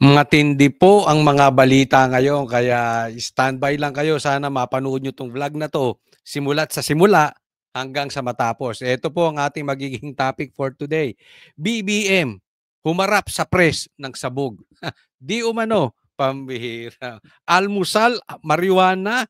Matindi po ang mga balita ngayon kaya standby lang kayo. Sana mapanood nyo tong vlog na to simula't sa simula hanggang sa matapos. Ito po ang ating magiging topic for today. BBM, humarap sa press ng sabog. Di umano, pambihira. Almusal, marijuana.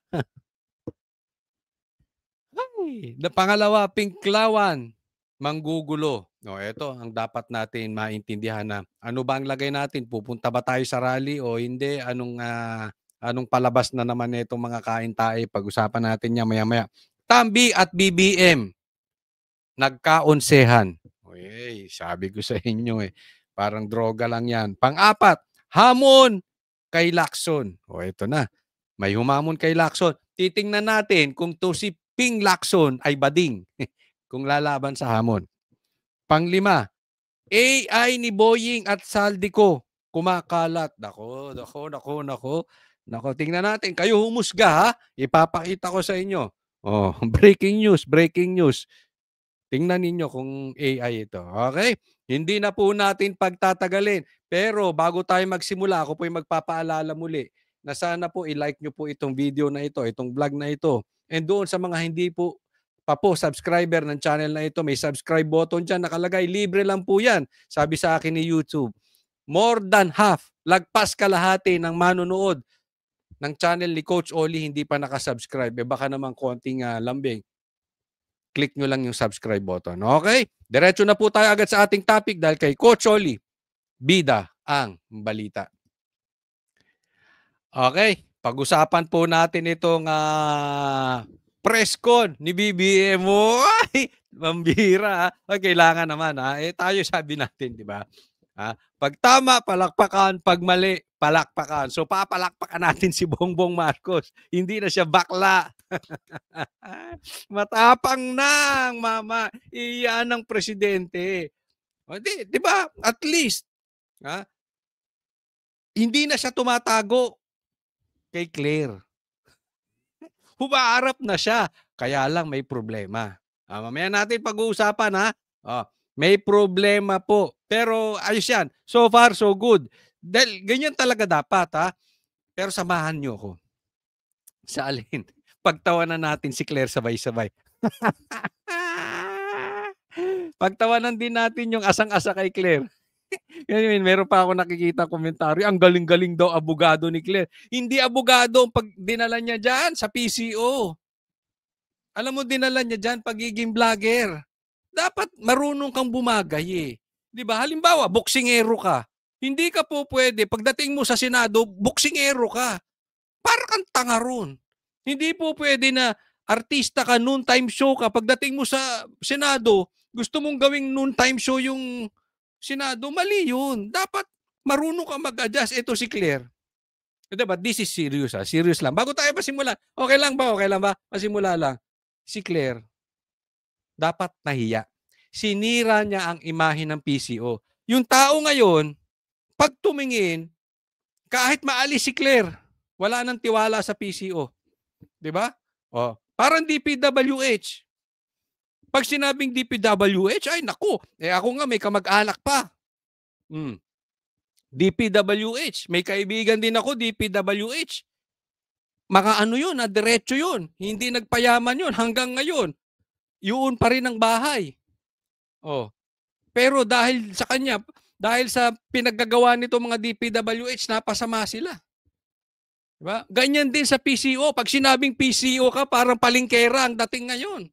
Ay, pangalawa, pinklawan, manggugulo. No, ito ang dapat natin maintindihan na ano ba ang lagay natin? Pupunta ba tayo sa rally o hindi? Anong palabas na naman itong mga kain-tae? Pag-usapan natin yan maya-maya. Tambi at BBM, nagkaonsehan. Uy, sabi ko sa inyo parang droga lang yan. Pang-apat, hamon kay Lacson. O ito na, may humamon kay Lacson. Titingnan natin kung to si Ping Lacson ay bading kung lalaban sa hamon. Panglima, AI ni Boying at Saldico kumakalat. Nako, tingnan natin. Kayo humusga ha. Ipapakita ko sa inyo. Oh, breaking news. Tingnan ninyo kung AI ito. Okay? Hindi na po natin pagtatagalin. Pero bago tayo magsimula, ako po yung magpapaalala muli na sana po i-like nyo po itong video na ito, itong vlog na ito. And doon sa mga hindi po pa po subscriber ng channel na ito, may subscribe button dyan nakalagay. Libre lang po yan. Sabi sa akin ni YouTube. More than half, lagpas kalahati ng manonood ng channel ni Coach Oli hindi pa nakasubscribe. Baka naman konting lambing. Click nyo lang yung subscribe button. Okay? Diretso na po tayo agad sa ating topic dahil kay Coach Oli, bida ang balita. Okay, pag-usapan po natin itong press con ni BBM. Ay, mambira. Kailangan naman tayo sabi natin, di ba? Pag tama, palakpakan. Pag mali, palakpakan. So papalakpakan natin si Bongbong Marcos. Hindi na siya bakla. Matapang nang mama. Iyan ang presidente. O, di ba? At least, hindi na siya tumatago kay Claire. Humaharap na siya. Kaya lang may problema. Mamaya natin pag-uusapan ha. May problema po. Pero ayos yan. So far, so good. Dahil ganyan talaga dapat ha. Pero samahan nyo ako. Sa alin? Pagtawanan natin si Claire sabay-sabay. Pagtawanan din natin yung asang-asa kay Claire. Ngayon, meron pa ako nakikita komentaryo, ang galing-galing daw abogado ni Claire. Hindi abogado ang pag dinala niya dyan sa PCO. Alam mo, dinala niya dyan pagiging vlogger. Dapat marunong kang bumagay Di ba? Halimbawa, boksingero ka. Hindi ka po pwede. Pagdating mo sa Senado, boksingero ka. Para kang tanga ron. Hindi po pwede na artista ka, noon time show ka. Pagdating mo sa Senado, gusto mong gawing noon time show yung Senado, mali yun. Dapat marunong ka mag-adjust. Ito si Claire. Diba? This is serious Serious lang. Bago tayo pasimula, okay lang ba? Pasimula lang. Si Claire, dapat nahiya. Sinira niya ang imahe ng PCO. Yung tao ngayon, pag tumingin, kahit maalis si Claire, wala nang tiwala sa PCO. Diba? Parang DPWH. Pag sinabing DPWH, ay naku, ako nga may kamag-anak pa. DPWH, may kaibigan din ako, DPWH. Mga ano yun, diretso yun. Hindi nagpayaman yun hanggang ngayon. Yun pa rin ang bahay. Pero dahil sa kanya, dahil sa pinaggagawa nito mga DPWH, napasama sila. Diba? Ganyan din sa PCO. Pag sinabing PCO ka, parang palingkera ang dating ngayon.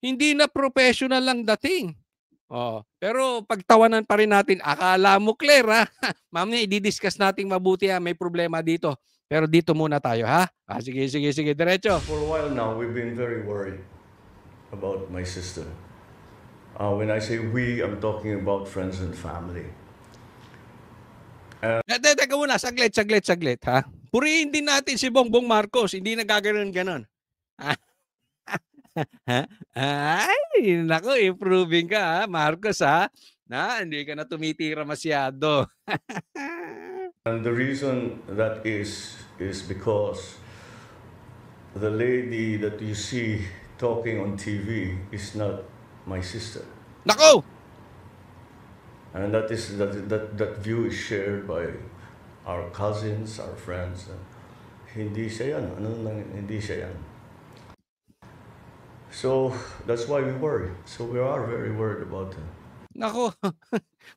Hindi na professional lang dating. Pero pagtawanan pa rin natin, akala mo Claire Mamaya i-discuss natin mabuti may problema dito. Pero dito muna tayo ha. Sige, diretso. For a while now, we've been very worried about my sister. When I say we, I'm talking about friends and family. Teka muna, saglit ha. Purihin din natin si Bongbong Marcos, hindi nagaganon-ganon. Ay, naku, improving ka Marcos na hindi ka na tumitira masyado. And the reason that is because the lady that you see talking on TV is not my sister. Nako! And that view is shared by our cousins, our friends. Hindi siya yan. Ano nang hindi siya yan? So that's why we worry. So we are very worried about him. Nako,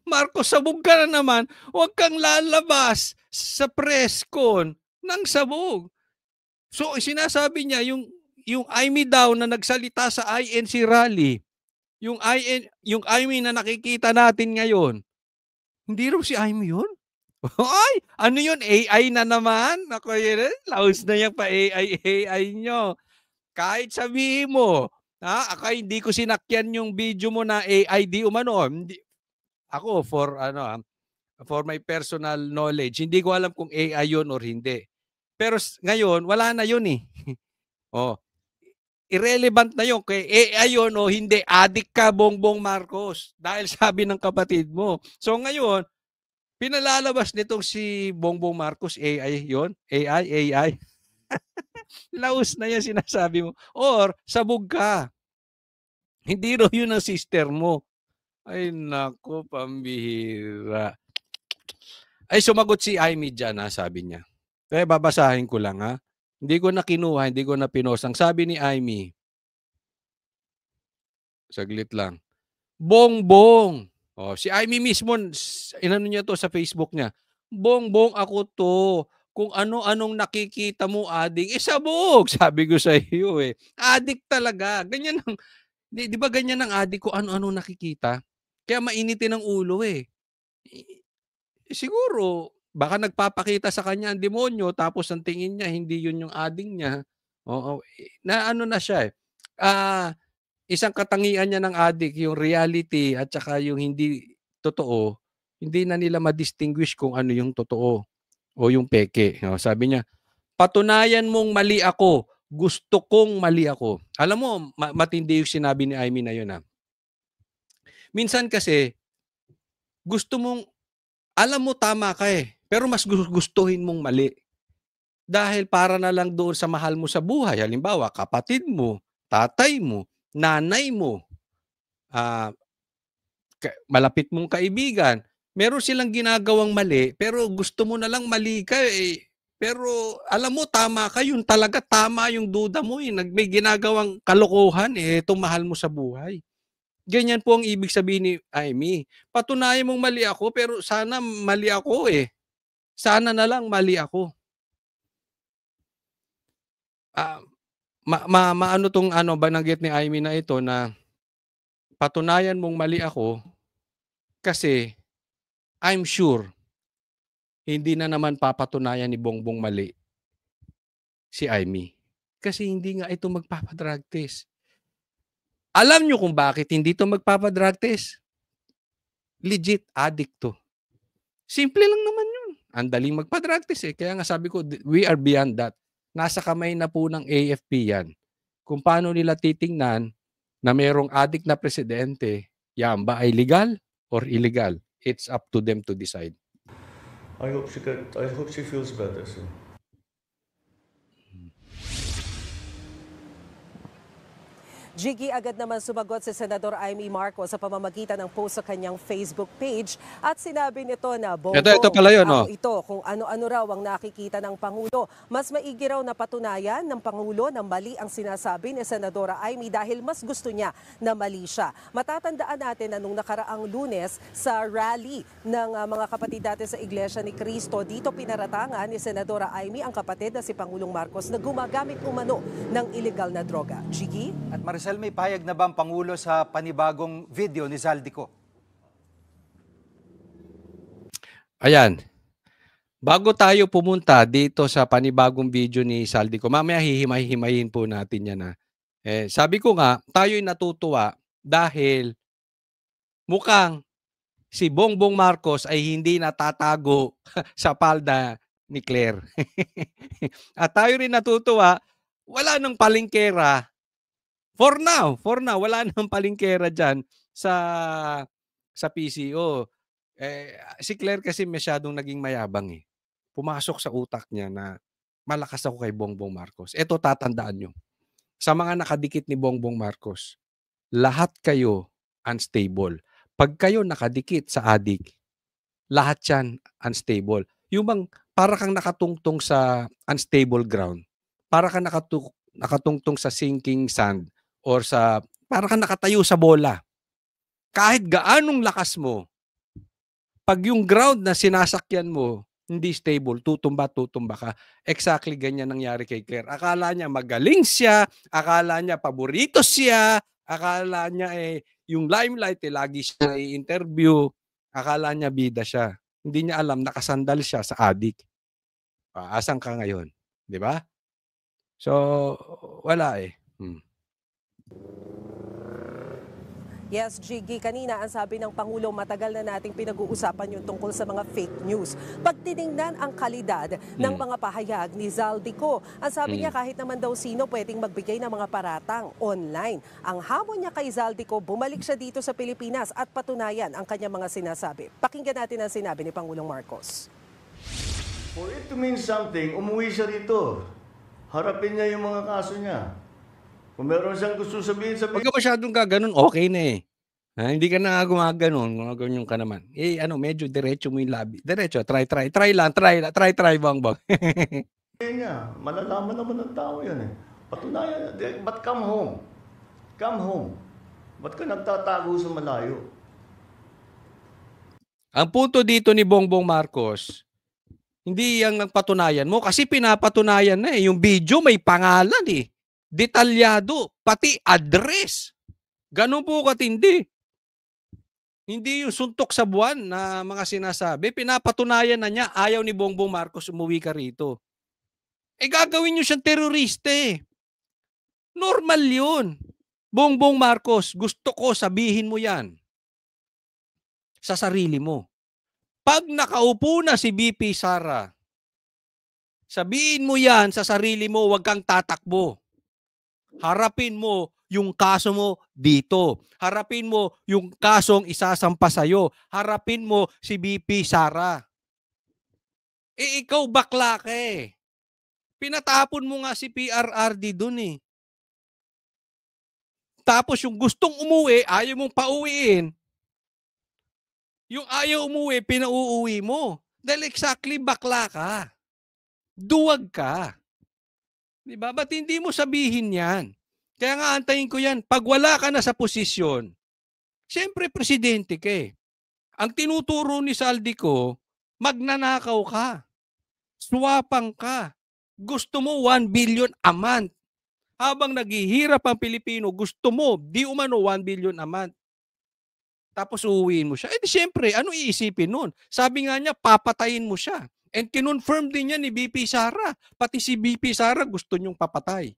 Marcos, sabog ka na naman. Huwag kang lalabas sa press con ng sabog. So, sinasabi niya, yung Aimee daw na nagsalita sa INC rally, yung Aimee na nakikita natin ngayon, hindi raw si Aimee yun? Ay, ano yun? AI na naman? Ako yun, laos na yan pa AI nyo. Kahit sabihin mo, hindi ko sinakyan yung video mo na AI di umano. Hindi, ako, for my personal knowledge, hindi ko alam kung AI yun or hindi. Pero ngayon, wala na yun eh. Oh, irrelevant na yun. Kay AI yun o hindi, adik ka, Bongbong Marcos. Dahil sabi ng kapatid mo. So ngayon, pinalalabas nitong si Bongbong Marcos, AI yun? AI. Laos na yan sinasabi mo. Or, sabog ka. Hindi raw yun ang sister mo. Ay, nako, pambihira. Ay, sumagot si Aimee dyan, sabi niya. Kaya babasahin ko lang, ha? Hindi ko na kinuha, hindi ko na pinosang. Sabi ni Aimee, saglit lang, Bongbong. Si Aimee mismo, inano niya to sa Facebook niya. Bongbong, ako to. Kung ano-anong nakikita mo, ading, sabog. Sabi ko sa iyo Adik talaga. Ganyan ang, di ba ganyan ang adik ko, ano-ano nakikita? Kaya mainitin ang ulo Siguro, baka nagpapakita sa kanya ang demonyo, tapos ang tingin niya, hindi yun yung ading niya. Oo, na ano na siya isang katangian niya ng adik, yung reality at saka yung hindi totoo, hindi na nila ma-distinguish kung ano yung totoo o yung peke. Sabi niya, patunayan mong mali ako, gusto kong mali ako. Alam mo, matindi yung sinabi ni Aimee na yun. Minsan kasi, gusto mong, alam mo tama ka pero mas gustuhin mong mali. Dahil para na lang doon sa mahal mo sa buhay. Halimbawa, kapatid mo, tatay mo, nanay mo, malapit mong kaibigan, meron silang ginagawang mali, pero gusto mo na lang mali ka Pero alam mo, tama ka, yun talaga, tama yung duda mo may ginagawang kalokohan itong mahal mo sa buhay. Ganyan po ang ibig sabihin ni Aimee. Patunayan mong mali ako, pero sana mali ako Sana na lang mali ako. Maano tong bananggit ni Aimee na ito na patunayan mong mali ako kasi I'm sure hindi na naman papatunayan ni Bongbong mali si Aimee. Kasi hindi nga ito magpapadrug test. Alam nyo kung bakit hindi ito magpapadrug test? Legit addict to. Simple lang naman yun. Ang daling magpa-drug test Kaya nga sabi ko, we are beyond that. Nasa kamay na po ng AFP yan. Kung paano nila titingnan na mayroong addict na presidente, yan ba ay legal or illegal? It's up to them to decide. I hope she feels better soon. Jiggy, agad naman sumagot si Senador Aimee Marcos sa pamamagitan ng post sa kanyang Facebook page at sinabi nito na ito pala yun, ito kung ano-ano raw ang nakikita ng Pangulo. Mas maigi raw na patunayan ng Pangulo na mali ang sinasabi ni Senadora Aimee dahil mas gusto niya na mali siya. Matatandaan natin na nung nakaraang Lunes sa rally ng mga kapatid natin sa Iglesia ni Cristo, dito pinaratangan ni Senadora Aimee ang kapatid na si Pangulong Marcos na gumagamit umano ng illegal na droga. Jiggy? At Maricel, may payag na ba ang Pangulo sa panibagong video ni Zaldico? Ayan. Bago tayo pumunta dito sa panibagong video ni Zaldico, mamaya hihimay-himayin po natin yan. Sabi ko nga, tayo'y natutuwa dahil mukhang si Bongbong Marcos ay hindi natatago sa palda ni Claire. At tayo rin natutuwa, wala nang palengkera. For now, wala nang palengkera dyan sa PCO. Si Claire kasi masyadong naging mayabang Pumasok sa utak niya na malakas ako kay Bongbong Marcos. Ito tatandaan nyo. Sa mga nakadikit ni Bongbong Marcos, lahat kayo unstable. Pag kayo nakadikit sa adik, lahat yan unstable. Yung bang para kang nakatungtong sa unstable ground, para kang nakatungtong sa sinking sand or para kang nakatayo sa bola. Kahit gaanong lakas mo, pag yung ground na sinasakyan mo hindi stable, tutumba ka. Exactly ganyan nangyari kay Claire. Akala niya magaling siya, akala niya paborito siya, akala niya yung limelight lagi siya i-interview, akala niya bida siya. Hindi niya alam nakasandal siya sa adik. Asan ka ngayon? 'Di ba? So, wala eh. Yes, Jiggy, kanina ang sabi ng Pangulo, matagal na nating pinag-uusapan yung tungkol sa mga fake news. Pag tinignan ang kalidad ng mga pahayag ni Zaldico, ang sabi niya kahit naman daw sino pwedeng magbigay ng mga paratang online. Ang hamon niya kay Zaldico, bumalik siya dito sa Pilipinas at patunayan ang kanyang mga sinasabi. Pakinggan natin ang sinabi ni Pangulong Marcos. For it to mean something, umuwi siya rito. Harapin niya yung mga kaso niya. Kung meron siyang gusto sabihin, Huwag ka masyadong gaganon, okay na eh. Hindi ka na gumaganon, gumaganon ka naman. Medyo diretso mo yung labi. Diretso, try lang, bongbong. niya. Malalaman naman ng tao yan eh. Patunayan, but come home. Come home. Ba't ka nagtatago sa malayo? Ang punto dito ni Bongbong Marcos, hindi yung nagpatunayan mo kasi pinapatunayan na eh. Yung video may pangalan eh. Detalyado, pati address. Ganun po katindi. Hindi yung suntok sa buwan na mga sinasabi. Pinapatunayan na niya, ayaw ni Bongbong Marcos umuwi ka rito. Gagawin niyo siyang terorista eh. Normal yun. Bongbong Marcos, gusto ko sabihin mo yan sa sarili mo. Pag nakaupo na si BP Sara, sabihin mo yan sa sarili mo, huwag kang tatakbo. Harapin mo yung kaso mo dito. Harapin mo yung kasong isasampa sa'yo. Harapin mo si BP Sara. Ikaw bakla ka eh. Pinatapon mo nga si PRRD dun eh. Tapos yung gustong umuwi, ayaw mong pauwiin. Yung ayaw umuwi, pinauuwi mo. Dahil exactly bakla ka. Duwag ka. Diba? Ba't hindi mo sabihin yan? Kaya nga antayin ko yan. Pag wala ka na sa posisyon, siyempre presidente ka eh. Ang tinuturo ni Zaldico, magnanakaw ka. Swapang ka. Gusto mo 1 billion a month. Habang naghihirap ang Pilipino, gusto mo, di umano 1 billion a month. Tapos uuwiin mo siya. Di siyempre, ano iisipin nun? Sabi nga niya, papatayin mo siya. And kinonfirm din niya ni BP Sara. Pati si BP Sara gusto niyong papatay.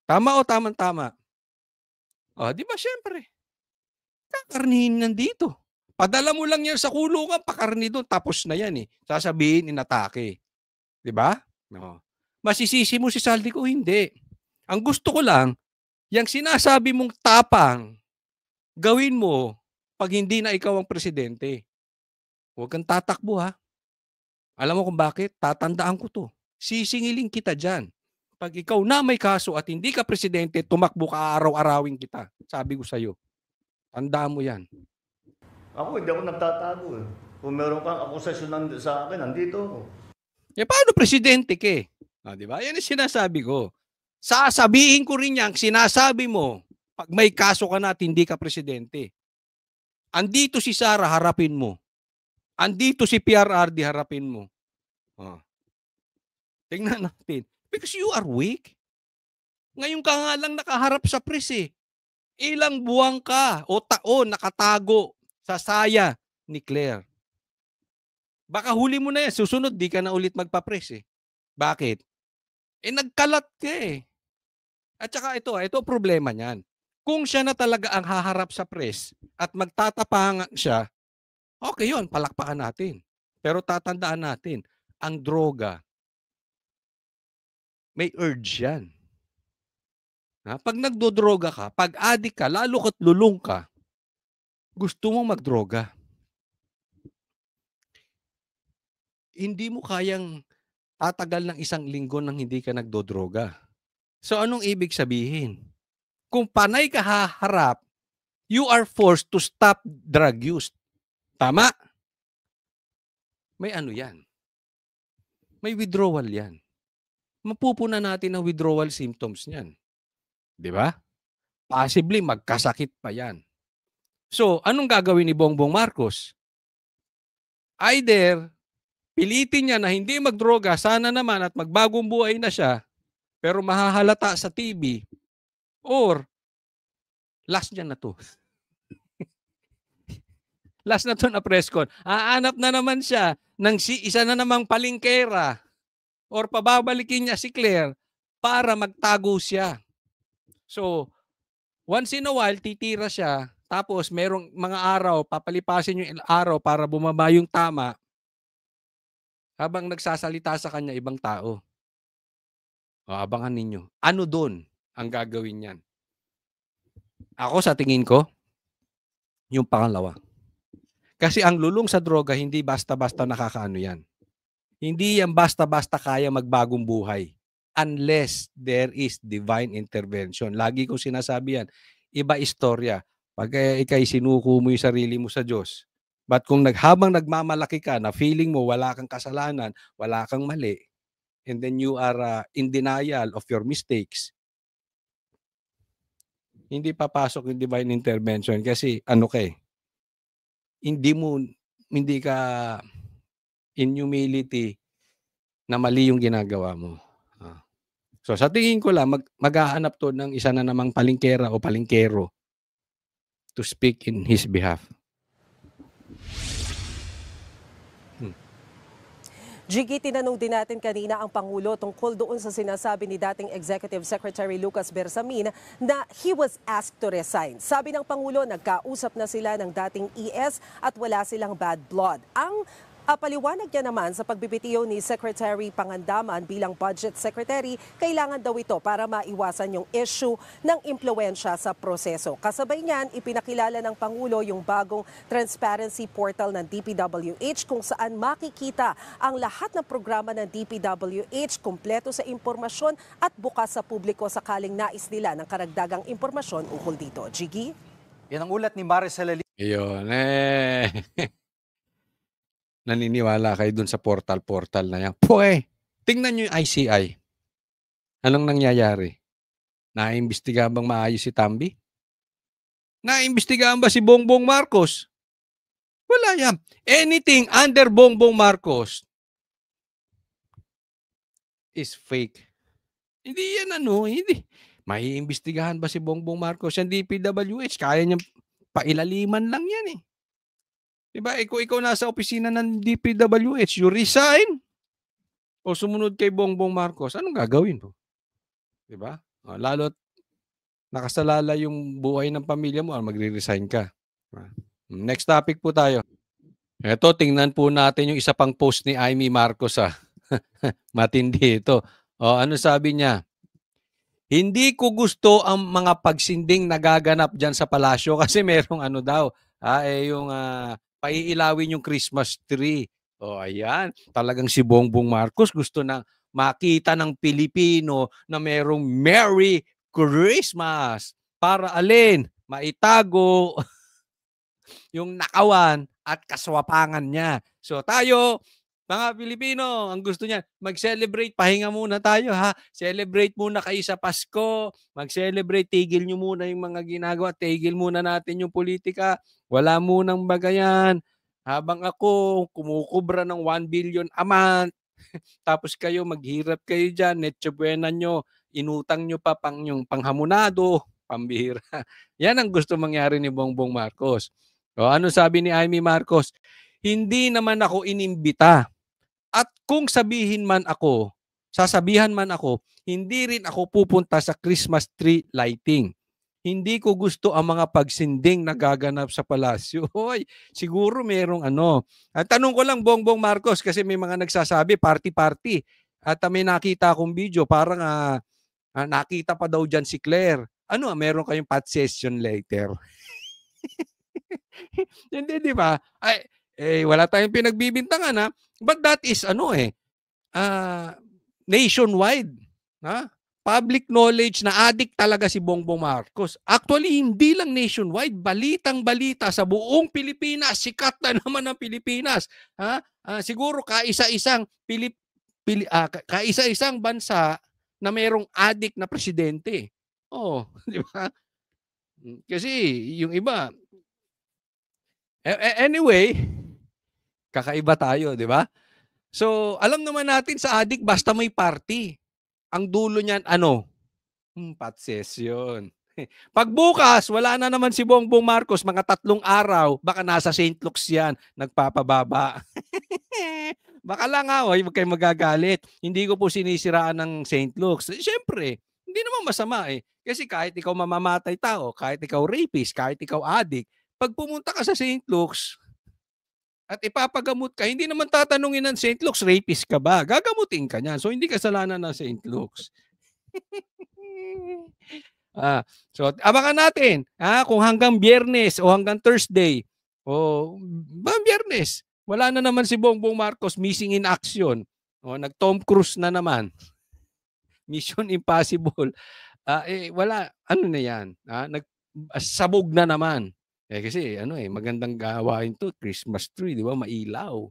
Tama o tamang-tama? Di ba siyempre? Kakarnihin nandito. Padala mo lang yan sa kulungan, pakarni doon, tapos na yan eh. Sasabihin, inatake. Di ba? No. Masisisi mo si Zaldico? Hindi. Ang gusto ko lang, yung sinasabi mong tapang, gawin mo pag hindi na ikaw ang presidente. Huwag kang tatakbo ha. Alam mo kung bakit? Tatandaan ko to. Sisingiling kita dyan. Pag ikaw na may kaso at hindi ka presidente, tumakbo ka, araw-arawin kita. Sabi ko sa'yo. Tandaan mo yan. Ako, hindi ako nagtatago eh. Kung meron kang akusasyon sa akin, nandito ako. Paano presidente ka? Di ba? Yan ang sinasabi ko. Sasabihin ko rin yan, sinasabi mo, pag may kaso ka na at hindi ka presidente. Andito si Sara, harapin mo. Andito si PRRD, harapin mo. Tingnan natin. Because you are weak. Ngayon ka nga lang nakaharap sa press eh. Ilang buwan ka o taon nakatago sa saya ni Claire. Baka huli mo na yan. Susunod, di ka na ulit magpa-press eh. Bakit? Nagkalat ka eh. At saka ito problema niyan. Kung siya na talaga ang haharap sa press at magtatapangan siya, okay yun, palakpakan natin. Pero tatandaan natin, ang droga, may urge yan. Pag nagdodroga ka, pag addict ka, lalo ka't lulong ka, gusto mong magdroga. Hindi mo kayang tatagal ng 1 linggo nang hindi ka nagdodroga. So anong ibig sabihin? Kung panay ka haharap, you are forced to stop drug use. Tama? may ano yan. May withdrawal yan. Mapupuna natin ang withdrawal symptoms niyan. Di ba? Possibly magkasakit pa yan. So, anong gagawin ni Bongbong Marcos? Either pilitin niya na hindi magdroga, sana naman at magbagong buhay na siya, pero mahahalata sa TV, or last niya na to. Last na to na press con. Aanap na naman siya ng isa na namang palingkera or pababalikin niya si Claire para magtago siya. So, once in a while, titira siya, tapos merong mga araw, papalipasin yung araw para bumaba yung tama, habang nagsasalita sa kanya ibang tao. O, abangan ninyo. Ano doon ang gagawin niyan? Ako sa tingin ko, yung pangalawa. Kasi ang lulong sa droga, hindi basta-basta nakakaano yan. Hindi yan basta-basta kaya magbagong buhay. Unless there is divine intervention. Lagi kong sinasabi yan, iba istorya. Pag ikay sinuko mo yung sarili mo sa Diyos, but kung habang nagmamalaki ka na feeling mo wala kang kasalanan, wala kang mali, and then you are in denial of your mistakes, hindi papasok yung divine intervention kasi ano ka eh, hindi ka in humility na mali yung ginagawa mo. So sa tingin ko lang, maghahanap to ng isa na namang palingkera o palingkero to speak in his behalf. Jiggy, tinanong din natin kanina ang Pangulo tungkol doon sa sinasabi ni dating Executive Secretary Lucas Bersamin na he was asked to resign. Sabi ng Pangulo, nagkausap na sila ng dating ES at wala silang bad blood. Ang paliwanag niya naman sa pagbibitiyo ni Secretary Pangandaman bilang Budget Secretary, kailangan daw ito para maiwasan yung issue ng impluwensya sa proseso. Kasabay niyan, ipinakilala ng Pangulo yung bagong transparency portal ng DPWH kung saan makikita ang lahat ng programa ng DPWH, kumpleto sa impormasyon at bukas sa publiko sakaling nais nila ng karagdagang impormasyon ukol dito. Jiggy? Yan ang ulat ni Maricel Ali. Iyon naniniwala kayo dun sa portal na yan. Tingnan nyo yung ICI. Anong nangyayari? Naimbestigahan bang maayos si Tambi? Naimbestigahan ba si Bongbong Marcos? Wala yan. Anything under Bongbong Marcos is fake. Hindi yan hindi. Maiimbestigahan ba si Bongbong Marcos? Yung DPWH, kaya niyang pailaliman lang yan eh. Diba, ikaw nasa opisina ng DPWH, you resign o sumunod kay Bongbong Marcos, anong gagawin mo? Diba? Lalo't nakasalala yung buhay ng pamilya mo, magre-resign ka. Next topic po tayo. Ito, tingnan po natin yung isa pang post ni Amy Marcos. Matindi ito. Ano sabi niya? Hindi ko gusto ang mga pagsinding nagaganap dyan sa palasyo kasi merong yung paiilawin yung Christmas tree. Ayan. Talagang si Bongbong Marcos gusto na makita ng Pilipino na merong Merry Christmas. Para alin? Maitago yung nakawan at kaswapangan niya. So tayo, mga Pilipino, ang gusto niya, mag-celebrate, pahinga muna tayo ha. Celebrate muna kayo sa Pasko. Mag-celebrate, tigil nyo muna yung mga ginagawa. Tigil muna natin yung politika. Wala munang bagayan. Habang ako, kumukubra ng 1 billion a month. Tapos kayo, maghirap kayo dyan. Netso buena nyo. Inutang nyo pa yung panghamunado. Pambihira. Yan ang gusto mangyari ni Bongbong Marcos. Ano sabi ni Amy Marcos? Hindi naman ako inimbita. At kung sasabihan man ako, hindi rin ako pupunta sa Christmas tree lighting. Hindi ko gusto ang mga pagsinding na gaganap sa palasyo. Hoy, siguro merong At tanong ko lang, Bongbong Marcos, kasi may mga nagsasabi, party-party. At may nakita akong video, parang nakita pa daw dyan si Claire. Meron kayong pot session later. Hindi, di ba? Wala tayong pinagbibintangan ha. But that is nationwide. Ha? public knowledge na addict talaga si Bongbong Marcos. Actually, hindi lang nationwide, balitang-balita sa buong Pilipinas, sikat na naman ang Pilipinas. Siguro kaisa-isang kaisa-isang bansa na mayroong addict na presidente. Oh, di ba? Kasi yung iba anyway, kakaiba tayo, di ba? So, alam naman natin sa addict basta may party. Ang dulo niyan, ano? Pat session. Pagbukas, wala na naman si Bongbong Marcos, mga 3 araw, baka nasa St. Luke's yan, nagpapababa. Baka lang huwag kayo magagalit. Hindi ko po sinisiraan ng St. Luke's. Siyempre, hindi naman masama eh. Kasi kahit ikaw mamamatay tao, kahit ikaw rapist, kahit ikaw addict, pag pumunta ka sa St. Luke's, at ipapagamot ka, hindi naman tatanungin ng St. Luke's, rapist ka ba? Gagamutin ka niyan. So, hindi kasalanan ng St. Luke's. So, abangan natin kung hanggang Biyernes o hanggang Thursday o Biyernes, wala na naman si Bongbong Marcos missing in action. Nag-Tom Cruise na naman. Mission Impossible. Wala. Ano na yan? Sabog na naman. Kasi magandang gawain to, Christmas tree, di ba? Mailaw.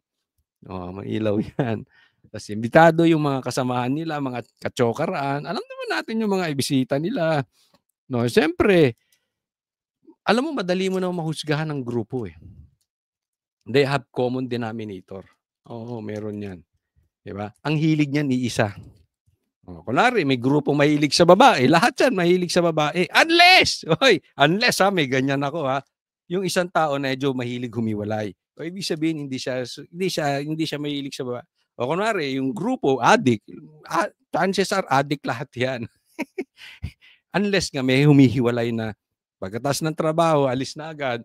Mailaw yan. Tapos imbitado yung mga kasamahan nila, mga katsokaraan. Alam naman natin yung mga ibisita nila. No, siyempre, alam mo, madali mo na mahusgahan ng grupo eh. They have common denominator. Oo, meron yan. Di ba? Ang hilig niyan iisa. Kunwari, may grupong mahilig sa babae, lahat yan mahilig sa babae. Unless may ganyan ako yung isang tao na medyo mahilig humiwalay. O ibig sabihin hindi siya mahilig sa babae. O kunwari, yung grupo addict, chances are addict lahat yan. Unless nga may humihiwalay na pagkatapos ng trabaho, alis na agad,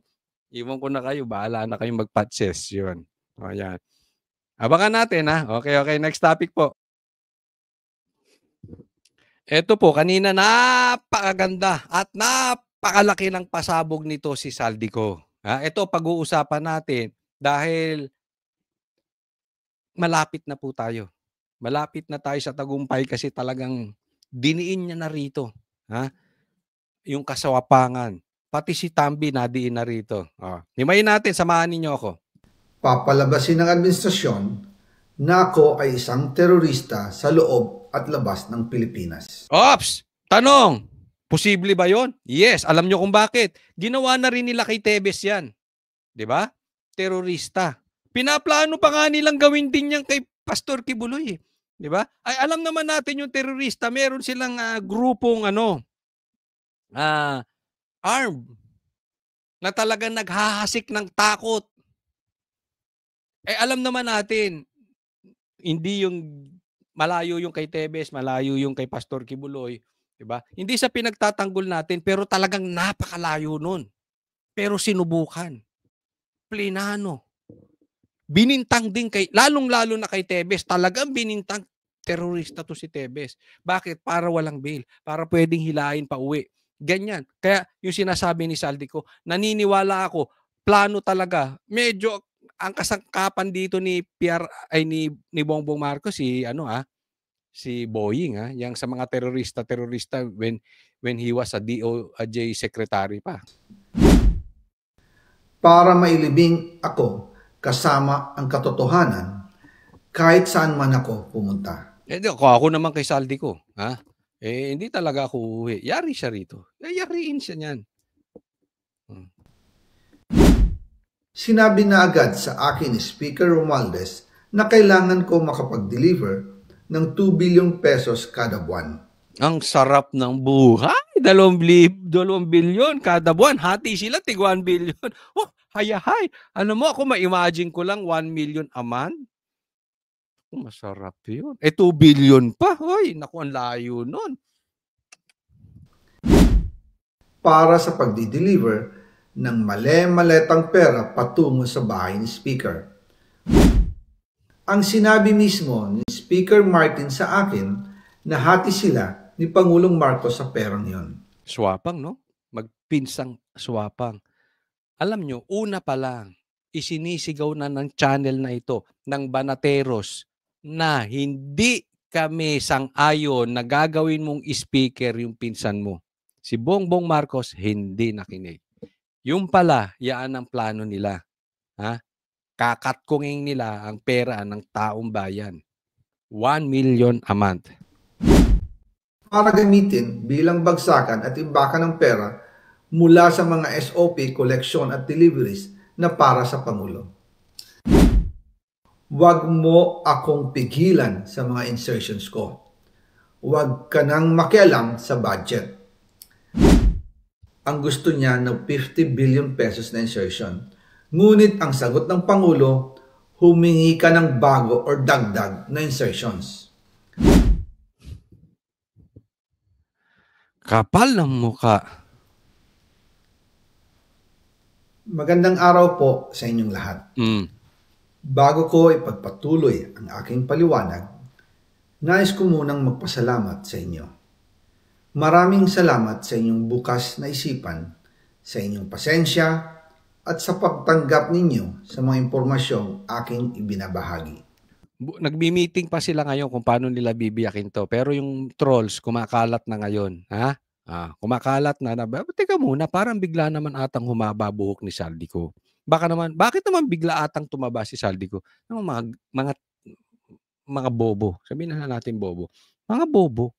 iwan ko na kayo, bahala na kayong mag-pot session. O yan. Abangan natin Okay, next topic po. Ito po, kanina napakaganda at napakalaki ng pasabog nito si Saldico. Ito pag-uusapan natin dahil malapit na po tayo. Malapit na tayo sa tagumpay kasi talagang diniin niya na rito. Yung kasawapangan. Pati si Tambi nadiin na rito. Himayin natin, samahan ninyo ako. Papalabasin ng administrasyon na ako ay isang terorista sa loob at labas ng Pilipinas. Ops! Tanong! Posible ba yon? Yes, alam nyo kung bakit. Ginawa na rin nila kay Tebes yan. Diba? Terorista. Pinaplano pa nga nilang gawin din yan kay Pastor Kibuloy. Diba? Ay, alam naman natin yung terorista, meron silang grupong armed na talagang naghahasik ng takot. Alam naman natin, hindi yung malayo yung kay Tebes, malayo yung kay Pastor Kibuloy, diba? Hindi sa pinagtatanggol natin, pero talagang napakalayo nun. Pero sinubukan. Plinano. Binintang din lalong-lalo na kay Tebes, talagang binintang terorista to si Tebes. Bakit? Para walang bail, para pwedeng hilahin pa uwi. Ganyan. Kaya yung sinasabi ni Saldico, naniniwala ako, plano talaga. Medyo ang kasangkapan dito ni ni Bongbong Marcos si Boying yang sa mga terorista when he was a DOJ secretary pa. Para mailibing ako kasama ang katotohanan kahit saan man ako pumunta. Ako naman kay Saldico, hindi talaga ako uuwi. Yari siya rito. Yariin siya niyan. Sinabi na agad sa akin ni Speaker Romualdez na kailangan ko makapag-deliver ng 2 billion pesos kada buwan. Ang sarap ng buhay. 2 billion kada buwan. Hati sila, tig 1 billion. Hayahay. Ano mo, ako ma-imagine ko lang 1 million a month. Masarap yun. 2 billion pa. Naku, ang layo nun. Para sa pagdi-deliver ng male-maletang pera patungo sa bahay ni Speaker. Ang sinabi mismo ni Speaker Martin sa akin na hati sila ni Pangulong Marcos sa perang yon. Swapang, no? Magpinsang swapang. Alam nyo, una pa lang, isinisigaw na ng channel na ito ng Banateros na hindi kami sang-ayon na gagawin mong speaker yung pinsan mo. Si Bongbong Marcos hindi nakinig. Yung pala, yaan ang plano nila. Ha? Kakatkungin nila ang pera ng taong bayan. 1 million a month. Para gamitin bilang bagsakan at imbakan ng pera mula sa mga SOP, collection at deliveries na para sa Pangulo. Huwag mo akong pigilan sa mga insertions ko. Huwag ka nang makialam sa budget. Ang gusto niya ng 50 billion pesos na insertion. Ngunit ang sagot ng Pangulo, humingi ka ng bago or dagdag na insertions. Kapal ng muka. Magandang araw po sa inyong lahat. Bago ko ipagpatuloy ang aking paliwanag, nais ko munang magpasalamat sa inyo. Maraming salamat sa inyong bukas na isipan, sa inyong pasensya, at sa pagtanggap ninyo sa mga impormasyong aking ibinabahagi. Nagmi-meeting pa sila ngayon kung paano nila bibiyakin to. Pero yung trolls, kumakalat na ngayon. Ha? Kumakalat na. Teka muna, parang bigla naman atang humaba buhok ni Saldico. Bakit naman bigla atang tumaba si Saldico? Mga bobo. Sabihin na natin bobo. Mga bobo.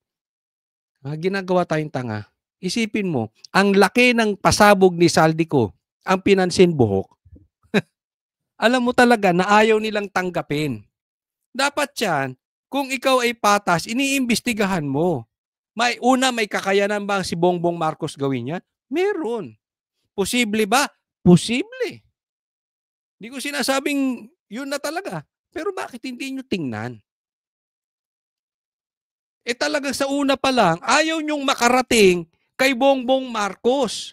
Ginagawa tayong tanga. Isipin mo, ang laki ng pasabog ni Saldico, ang pinansin buhok. Alam mo talaga na ayaw nilang tanggapin. Dapat yan, kung ikaw ay patas, iniimbestigahan mo. May kakayanan ba si Bongbong Marcos gawin yan? Meron. Posible ba? Posible. Hindi ko sinasabing yun na talaga. Pero bakit hindi nyo tingnan? Talagang sa una pa lang, ayaw nyong makarating kay Bongbong Marcos.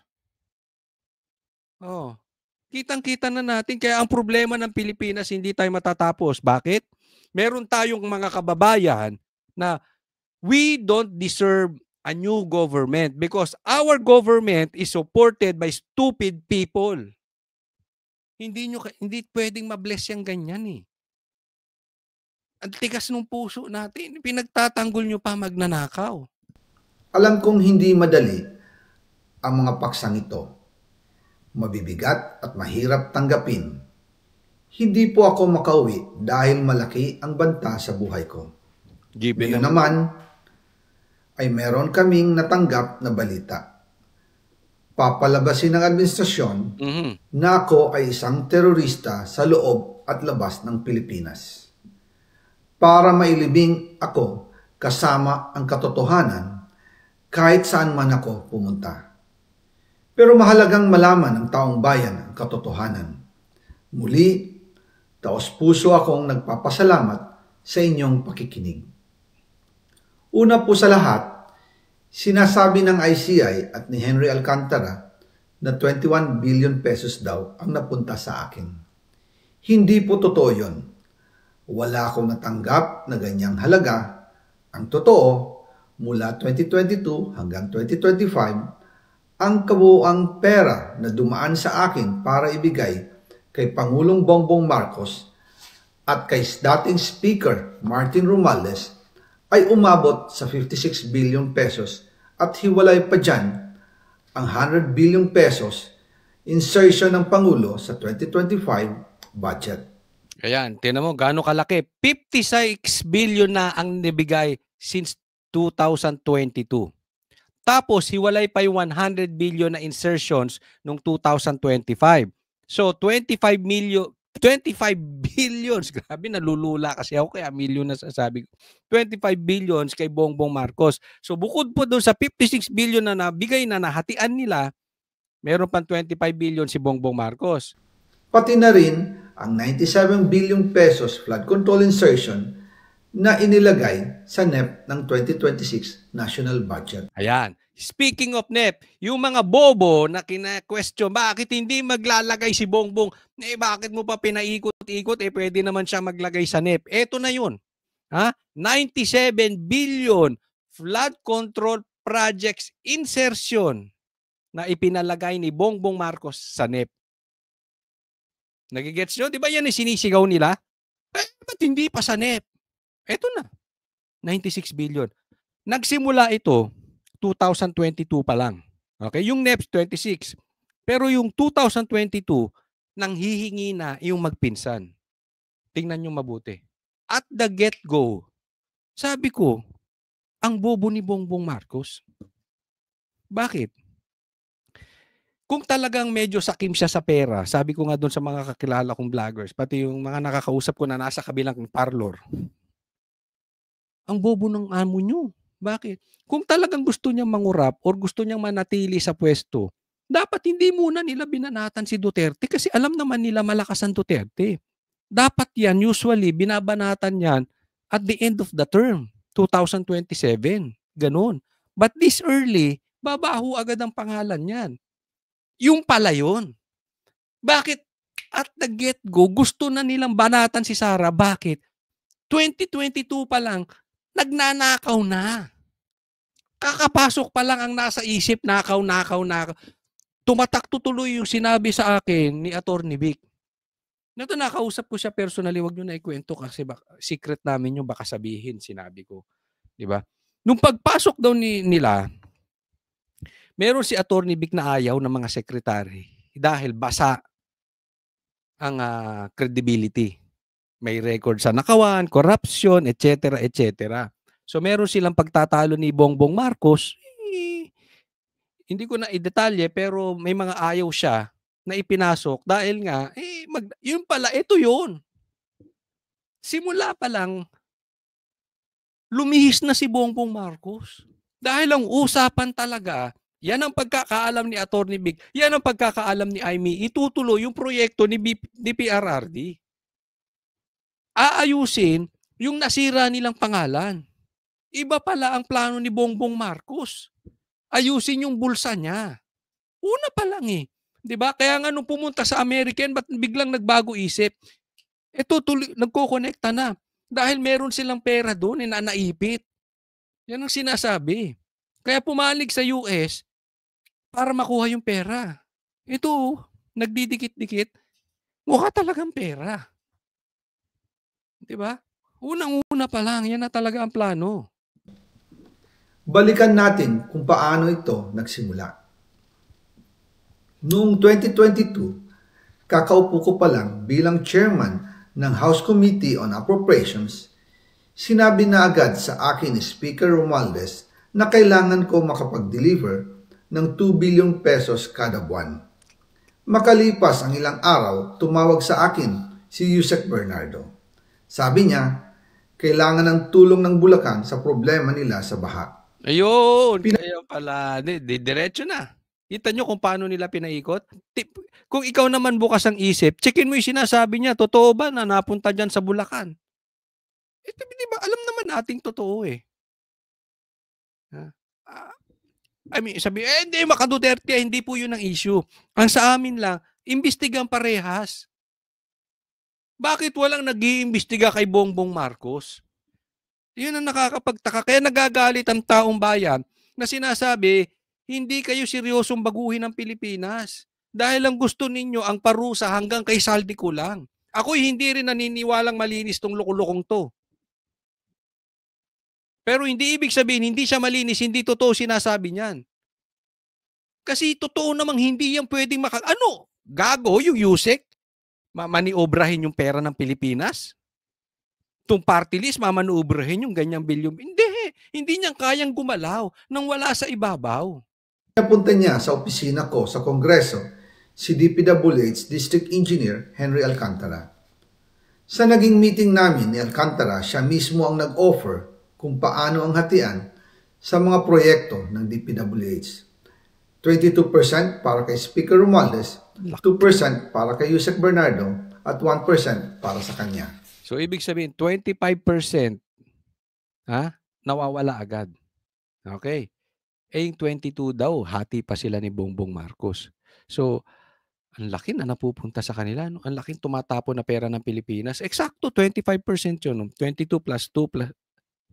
Kitang-kita na natin. Kaya ang problema ng Pilipinas, hindi tayo matatapos. Bakit? Meron tayong mga kababayan na we don't deserve a new government because our government is supported by stupid people. Hindi pwedeng ma-bless yung ganyan eh. Ang tigas ng puso natin. Pinagtatanggol nyo pa magnanakaw. Alam kong hindi madali ang mga paksang ito. Mabibigat at mahirap tanggapin. Hindi po ako makauwi dahil malaki ang banta sa buhay ko. Ngayon naman ay meron kaming natanggap na balita. Papalabasin ng administrasyon na ako ay isang terorista sa loob at labas ng Pilipinas. Para mailibing ako kasama ang katotohanan kahit saan man ako pumunta. Pero mahalagang malaman ng taong bayan ang katotohanan. Muli, taos-puso akong nagpapasalamat sa inyong pakikinig. Una po sa lahat, sinasabi ng ICI at ni Henry Alcantara na 21 billion pesos daw ang napunta sa akin. Hindi po totoo yun. Wala akong natanggap na ganyang halaga. Ang totoo, mula 2022 hanggang 2025, ang kabuuang pera na dumaan sa akin para ibigay kay Pangulong Bongbong Marcos at kay dating Speaker Martin Romualdez ay umabot sa 56 billion pesos at hiwalay pa dyan ang 100 billion pesos insertion ng Pangulo sa 2025 budget. Ayan, tinan mo, gaano kalaki. 56 billion na ang nibigay since 2022. Tapos, hiwalay pa yung 100 billion na insertions noong 2025. So, 25 billions. Grabe, nalulula kasi ako kaya million na sasabi ko. 25 billions kay Bongbong Marcos. So, bukod po doon sa 56 billion na nabigay na nahatian nila, meron pang 25 billion si Bongbong Marcos. Pati na rin ang 97 billion pesos flood control insertion na inilagay sa NEP ng 2026 national budget. Ayan. Speaking of NEP, yung mga bobo na kina-question, bakit hindi maglalagay si Bongbong? Bakit mo pa pinaikot-ikot? Pwede naman siya maglagay sa NEP. Eto na yun. 97 billion flood control projects insertion na ipinalagay ni Bongbong Marcos sa NEP. Nagigets nyo? Di ba yan yung sinisigaw nila? Ba't hindi pa sa NEP? Eto na. 96 billion. Nagsimula ito 2022 pa lang. Okay, yung NEPS 26. Pero yung 2022 nang hihingi na yung magpinsan. Tingnan niyo mabuti. At the get-go, sabi ko, ang bobo ni Bongbong Marcos. Bakit? Kung talagang medyo sakim siya sa pera, sabi ko nga doon sa mga kakilala kong vloggers, pati yung mga nakakausap ko na nasa kabilang parlor, ang bobo ng amo nyo. Bakit? Kung talagang gusto niyang mangurap or gusto niyang manatili sa pwesto, dapat hindi muna nila binanatan si Duterte kasi alam naman nila malakas ang Duterte. Dapat yan, usually, binabanatan yan at the end of the term, 2027. Ganon. But this early, babaho agad ang pangalan yan. Yung pala yun. Bakit? At the get-go, gusto na nilang banatan si Sara. Bakit? 2022 pa lang, nagnanakaw na. Kakapasok pa lang ang nasa isip, nakaw. Tumatak tuloy yung sinabi sa akin ni Attorney Vic. Nato nakausap ko siya personally, wag niyo na ikwento kasi secret namin yung baka sabihin, sinabi ko. 'Di ba? Nung pagpasok daw nila, meron si Attorney Vic na ayaw ng mga sekretary dahil basa ang credibility. May record sa nakawan, corruption, etc., etc. So meron silang pagtatalo ni Bongbong Marcos, hindi ko na i-detalye pero may mga ayaw siya na ipinasok dahil nga, yun pala, ito yun. Simula pa lang, lumihis na si Bongbong Marcos. Dahil ang usapan talaga, yan ang pagkakaalam ni Attorney Vic, yan ang pagkakaalam ni Amy, itutuloy yung proyekto ni DPRRD. Aayusin yung nasira nilang pangalan. Iba pala ang plano ni Bongbong Marcos. Ayusin yung bulsa niya. Una pa lang eh. 'Di ba? Kaya nga nung pumunta sa American, ba't biglang nagbago isip? Ito nagko-connecta na. Dahil meron silang pera doon na naipit. Yan ang sinasabi. Kaya pumalig sa US para makuha yung pera. Ito, nagdidikit-dikit. Mukha talagang pera. 'Di ba? Unang-una pa lang, yan na talaga ang plano. Balikan natin kung paano ito nagsimula. Noong 2022, kakaupo ko pa lang bilang chairman ng House Committee on Appropriations, sinabi na agad sa akin ni Speaker Romualdez na kailangan ko makapag-deliver ng 2 billion pesos kada buwan. Makalipas ang ilang araw, tumawag sa akin si Yusek Bernardo. Sabi niya, kailangan ng tulong ng Bulacan sa problema nila sa baha. Ayun, kaya pala, diretso na. Kita nyo kung paano nila pinaikot? Kung ikaw naman bukas ang isip, checkin mo yung sinasabi niya, totoo ba na napunta dyan sa Bulacan? Di ba, alam naman nating totoo eh. Sabi, hindi, maka-Duterte, hindi po yun ang issue. Ang sa amin lang, imbestigang parehas. Bakit walang nag-iimbestiga kay Bongbong Marcos? Yun ang nakakapagtaka. Kaya nagagalit ang taong bayan na sinasabi, hindi kayo seryosong baguhin ang Pilipinas. Dahil ang gusto ninyo ang parusa hanggang kay saldi ko lang. Ako'y hindi rin naniniwalang malinis tong lukulukong to. Pero hindi ibig sabihin, hindi siya malinis, hindi totoo sinasabi niyan. Kasi totoo namang hindi yan pwedeng gago yung Yusek? Maniobrahin yung pera ng Pilipinas? Itong party list, mamanuobrahin yung ganyang bilyon. Hindi niya kayang gumalaw nang wala sa ibabaw. Napunta niya sa opisina ko sa Kongreso si DPWH District Engineer Henry Alcantara. Sa naging meeting namin ni Alcantara, siya mismo ang nag-offer kung paano ang hatian sa mga proyekto ng DPWH. 22% para kay Speaker Romualdez, 2% para kay Yusek Bernardo, at 1% para sa kanya. So, ibig sabihin, 25% nawawala agad. Okay. Yung 22 daw, hati pa sila ni Bongbong Marcos. So, ang laki na napupunta sa kanila. No? Ang laking tumatapon na pera ng Pilipinas. Eksakto, 25% yun. 22 plus 2 plus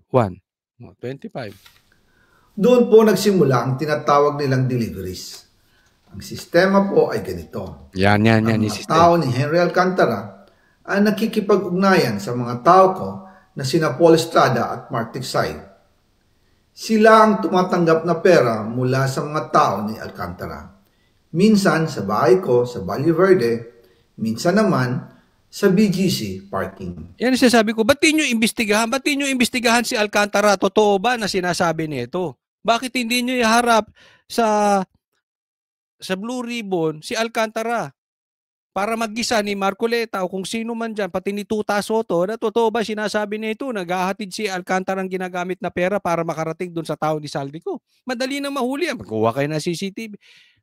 1. 25. Doon po nagsimula ang tinatawag nilang deliveries. Ang sistema po ay ganito. Yan. Ang mga tao ni Henry Alcantara ay nakikipag-ugnayan sa mga tao ko na sina Paul Estrada at Mark Ticsay. Sila ang tumatanggap na pera mula sa mga tao ni Alcantara. Minsan sa bahay ko sa Valle Verde, minsan naman sa BGC parking. Yan ang sinasabi ko, ba't di nyo imbestigahan? Ba't di nyo imbestigahan si Alcantara? Totoo ba na sinasabi nito? Bakit hindi nyo iharap sa Blue Ribbon si Alcantara? Para maggisa ni Marcoleta o kung sino man dyan, pati ni Tuta Soto, na totoo ba sinasabi nito, naghahatid si Alcantara ang ginagamit na pera para makarating dun sa tao ni Saldico? Madali na mahuli yan. Magkuha kayo ng CCTV.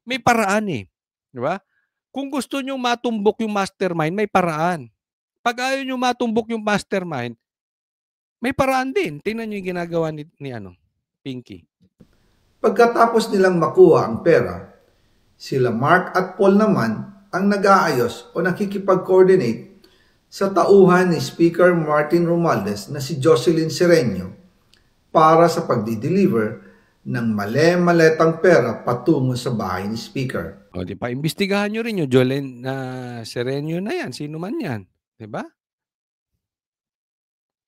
May paraan eh. Di ba? Kung gusto nyo matumbok yung mastermind, may paraan. Pag ayaw nyo matumbok yung mastermind, may paraan din. Tingnan nyo yung ginagawa ni Pinky. Pagkatapos nilang makuha ang pera, sila Mark at Paul naman ang nag-aayos o nakikipag-coordinate sa tauhan ni Speaker Martin Romualdez na si Jocelyn Sereno para sa pagdi-deliver ng male-maletang pera patungo sa bahay ni Speaker. O di pa, imbestigahan nyo rin yung Jolene Sereno na yan. Sino man yan. Di ba?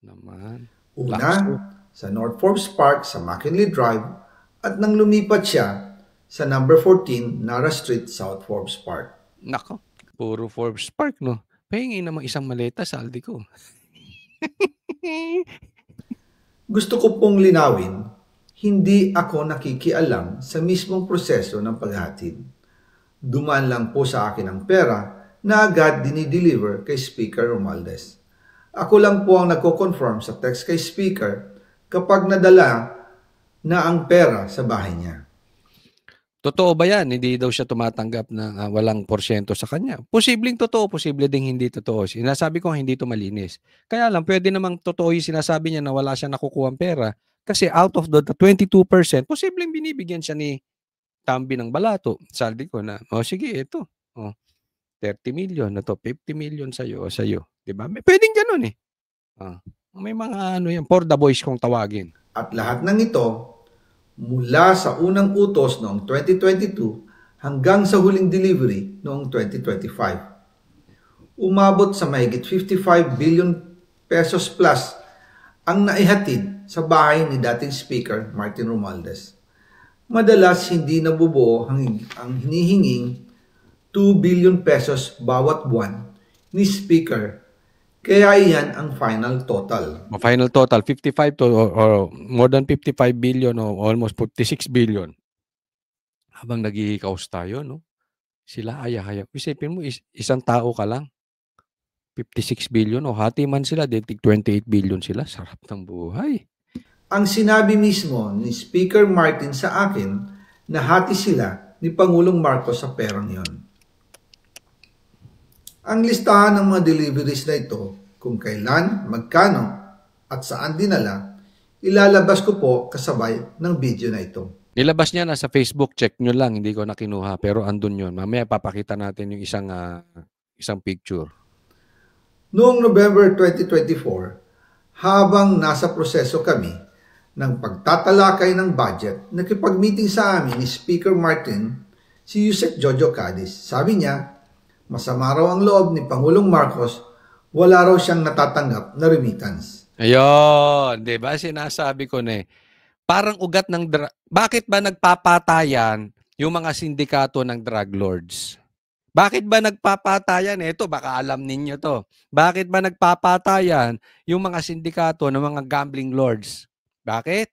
Naman. Una, sa North Forbes Park sa McKinley Drive at nang lumipat siya sa number 14 Nara Street, South Forbes Park. Nako, puro Forbes Park, no? Pahingi namang isang maleta sa Aldi ko. Gusto ko pong linawin, hindi ako nakikialam sa mismong proseso ng paghatid. Dumaan lang po sa akin ang pera na agad dinideliver kay Speaker Romualdez. Ako lang po ang nagko-confirm sa text kay Speaker kapag nadala na ang pera sa bahay niya. Totoo ba yan? Hindi daw siya tumatanggap ng walang porsyento sa kanya. Posibleng totoo, posible ding hindi totoo. Sinasabi ko hindi ito malinis. Kaya lang, pwede namang totoo yung sinasabi niya na wala siya nakukuha pera. Kasi out of the 22%, posibleng binibigyan siya ni Tambi ng balato. Saldi ko na, sige, ito. 30 million na to, 50 million sa'yo o sa'yo. Diba? Pwedeng ganun eh. May mga yan, for the boys kung tawagin. At lahat ng ito, mula sa unang utos noong 2022 hanggang sa huling delivery noong 2025. Umabot sa mahigit 55 billion pesos plus ang naihatid sa bahay ni dating Speaker Martin Romualdez. Madalas hindi nabubuo ang hinihinging 2 billion pesos bawat buwan ni Speaker. Kaya iyan ang final total. Final total, 55 to or more than 55 billion o almost 46 billion. Habang naghihikaos tayo, no? Sila aya-haya. Isipin mo, isang tao ka lang. 56 billion o hati man sila, 28 billion sila. Sarap ng buhay. Ang sinabi mismo ni Speaker Martin sa akin na hati sila ni Pangulong Marcos sa perang yon. Ang listahan ng mga deliveries na ito, kung kailan, magkano, at saan dinala, ilalabas ko po kasabay ng video na ito. Nilabas niya na sa Facebook, check nyo lang, hindi ko na kinuha, pero andun yun. Mamaya papakita natin yung isang picture. Noong November 2024, habang nasa proseso kami ng pagtatalakay ng budget, nakipag-meeting sa amin ni Speaker Martin, si Yusek Jojo Cadiz. Sabi niya, masama raw ang loob ni Pangulong Marcos, wala raw siyang natatanggap na remittance. Ayun, di ba? Sinasabi ko na eh. Parang ugat ng bakit ba nagpapatayan yung mga sindikato ng drug lords? Bakit ba nagpapatayan? Ito, baka alam ninyo to. Bakit ba nagpapatayan yung mga sindikato ng mga gambling lords? Bakit?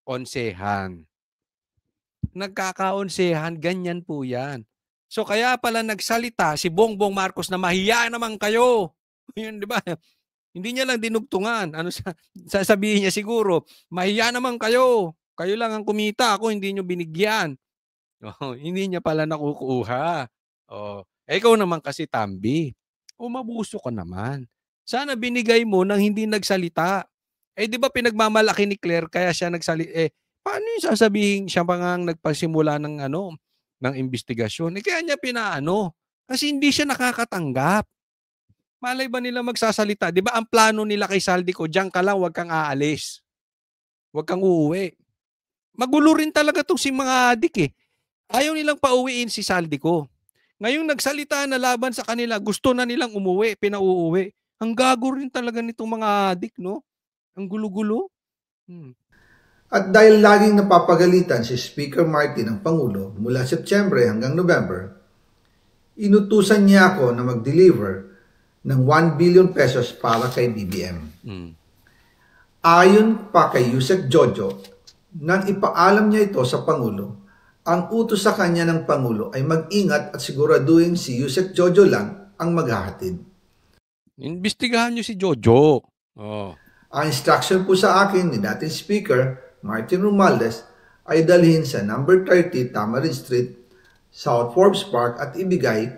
Onsehan. Nagkakaonsehan, ganyan po yan. So kaya pala nagsalita si Bongbong Marcos na mahiya naman kayo. Yun, di ba? Hindi niya lang dinugtungan. Ano sasabihin niya siguro, mahiya naman kayo. Kayo lang ang kumita, ako hindi niyo binigyan. Hindi niya pala nakukuha. Ikaw naman kasi Tambi. Mabuso ka naman. Sana binigay mo nang hindi nagsalita. Di ba pinagmamalaki ni Claire kaya siya nagsalita? Paano yung sasabihin siya pa nga nagpasimula ng ng investigasyon? Kaya niya pinaano. Kasi hindi siya nakakatanggap. Malay ba nila magsasalita? Di ba ang plano nila kay Saldico, diyan ka lang, huwag kang aalis. Huwag kang uuwi. Magulo rin talaga itong si mga adik eh. Ayaw nilang pauwiin si Saldico. Ngayong nagsalita na laban sa kanila, gusto na nilang umuwi, pinauuwi. Ang gago rin talaga nitong mga adik, no? Ang gulo-gulo. At dahil laging napapagalitan si Speaker Martin ng Pangulo mula Setyembre hanggang November, inutusan niya ako na mag-deliver ng 1 billion pesos para kay BBM. Ayon pa kay Yusek Jojo, nang ipaalam niya ito sa Pangulo, ang utos sa kanya ng Pangulo ay mag-ingat at siguraduhin si Yusek Jojo lang ang maghahatid. Imbestigahan niyo si Jojo. Oh. Ang instruction po sa akin ni dating Speaker Martin Romualdez ay dalhin sa number 30 Tamarind Street, South Forbes Park at ibigay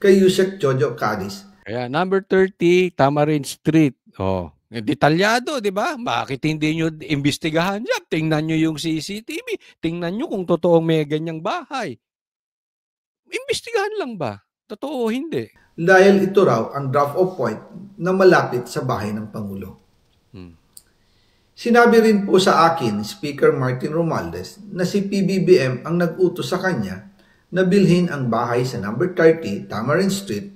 kay Yusek Jojo Cadiz. Kaya number 30 Tamarind Street. Oh. Detalyado, di ba? Bakit hindi nyo imbestigahan yan? Tingnan nyo yung CCTV. Tingnan nyo kung totoong may ganyang bahay. Imbestigahan lang ba? Totoo, hindi. Dahil ito raw ang drop-off point na malapit sa bahay ng Pangulo. Sinabi rin po sa akin ni Speaker Martin Romualdez na si PBBM ang nag-utos sa kanya na bilhin ang bahay sa number 30 Tamarind Street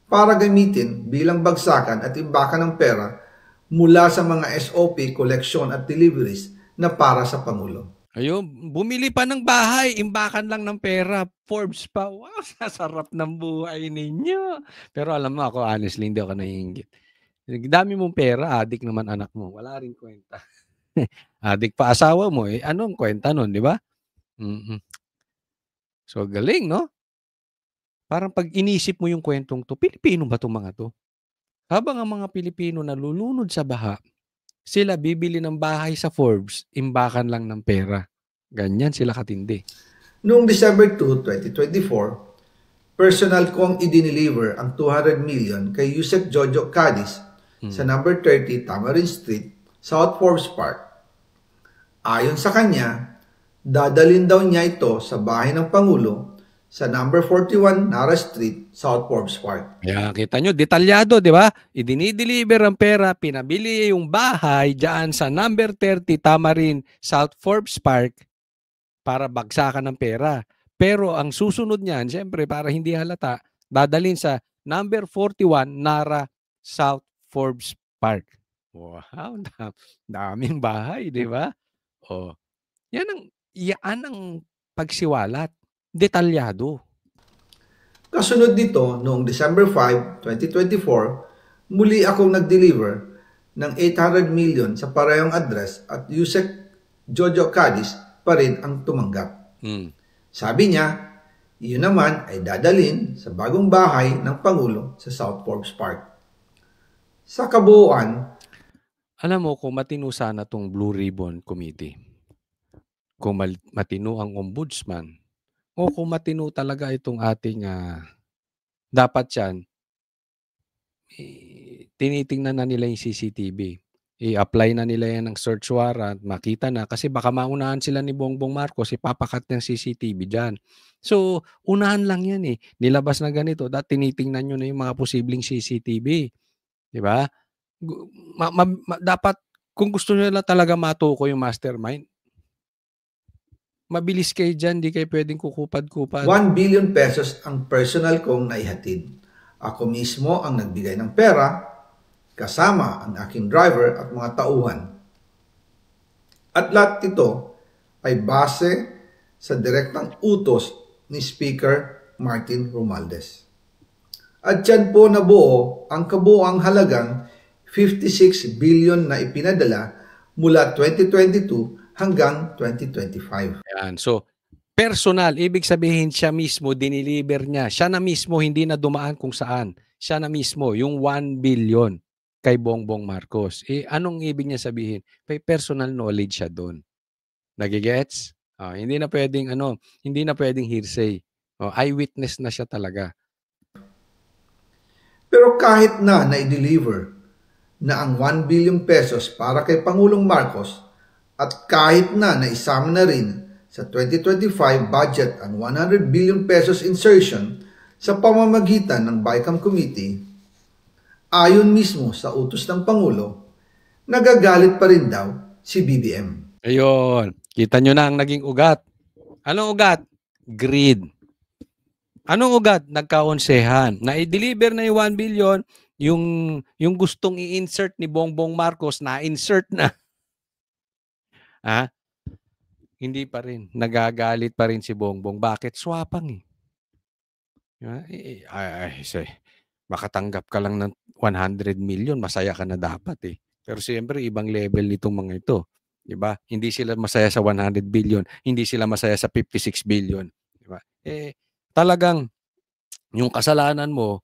para gamitin bilang bagsakan at imbakan ng pera mula sa mga SOP, collection at deliveries na para sa Pangulo. Ayun, bumili pa ng bahay, imbakan lang ng pera, Forbes pa. Wow, sasarap ng buhay ninyo. Pero alam mo ako, honestly, hindi ako naiinggit. Dami mong pera, adik naman anak mo. Wala rin kwenta. Adik pa asawa mo, eh anong kwenta nun, di ba? So, galing, no? Parang pag inisip mo yung kwentong to, Pilipino ba itong mga to? Habang ang mga Pilipino nalulunod sa baha, sila bibili ng bahay sa Forbes, imbakan lang ng pera. Ganyan sila katindi. Noong December 2, 2024, personal kong i-deliver ang 200 million kay Yusek Jojo Cadiz sa number 30 Tamarind Street, South Forbes Park. Ayon sa kanya, dadalhin daw niya ito sa bahay ng Pangulo sa number 41 Nara Street, South Forbes Park. Kaya kita nyo, detalyado, di ba? Idinideliver ang pera, pinabili yung bahay dyan sa number 30 Tamarind, South Forbes Park para bagsakan ng pera. Pero ang susunod niyan, siyempre para hindi halata, dadalhin sa number 41 Nara, South Forbes Park. Wow, daming bahay, di ba? Oh. Yan ang pagsiwalat. Detalyado. Kasunod nito, noong December 5, 2024, muli akong nag-deliver ng 800 million sa parehong address at Yusek Jojo Cadiz pa rin ang tumanggap. Sabi niya, iyon naman ay dadalhin sa bagong bahay ng Pangulo sa South Forbes Park. Sa kabuuan, alam mo kung matino sana tong Blue Ribbon Committee, kung matino ang ombudsman, o kung matino talaga itong ating dapat yan, tinitingnan na nila yung CCTV. I-apply na nila yan ng search warrant, makita na. Kasi baka maunahan sila ni Bongbong Marcos, ipapakat ng CCTV dyan. So, unahan lang yan eh. Nilabas na ganito, tinitingnan nyo na yung mga posibleng CCTV. Diba? Dapat, kung gusto nila talaga matuko yung mastermind, mabilis kayo dyan, di kayo pwedeng kukupad-kupad. 1 billion pesos ang personal kong naihatid. Ako mismo ang nagbigay ng pera, kasama ang aking driver at mga tauhan. At lahat ito ay base sa direktang utos ni Speaker Martin Romualdez. At yan po nabuo ang kabuuang halagang 56 billion na ipinadala mula 2022 hanggang 2025. Yan. So, personal, ibig sabihin siya mismo, diniliver niya. Siya na mismo, hindi na dumaan kung saan. Siya na mismo, yung 1 billion kay Bongbong Marcos. Anong ibig niya sabihin? May personal knowledge siya doon. Nagigets? Hindi na pwedeng hearsay. Eyewitness na siya talaga. Pero kahit na i-deliver na ang 1 billion pesos para kay Pangulong Marcos, at kahit na naisama na rin sa 2025 budget ang 100 billion pesos insertion sa pamamagitan ng BICAM Committee, ayon mismo sa utos ng Pangulo, nagagalit pa rin daw si BBM. Ayun, kita nyo na ang naging ugat. Anong ugat? Greed. Anong ugat? Nagkaonsehan. Na i-deliver na yung 1 billion, yung gustong i-insert ni Bongbong Marcos na-insert na. Hindi pa rin. Nagagalit pa rin si Bongbong. Bakit? Swapang eh. Makatanggap ka lang ng 100 million, masaya ka na dapat eh. Pero siyempre, ibang level nitong mga ito. Diba? Hindi sila masaya sa 100 billion, hindi sila masaya sa 56 billion. Diba? Talagang, yung kasalanan mo,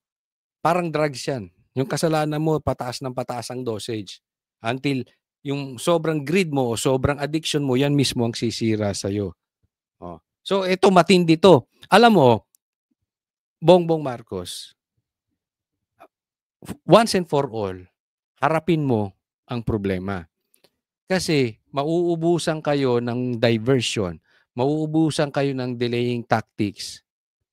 parang drugs yan. Yung kasalanan mo, pataas ng pataas ang dosage. Until yung sobrang greed mo o sobrang addiction mo, yan mismo ang sisira sa'yo. So, ito matindi to. Alam mo, Bongbong Marcos, once and for all, harapin mo ang problema. Kasi mauubusan kayo ng diversion, mauubusan kayo ng delaying tactics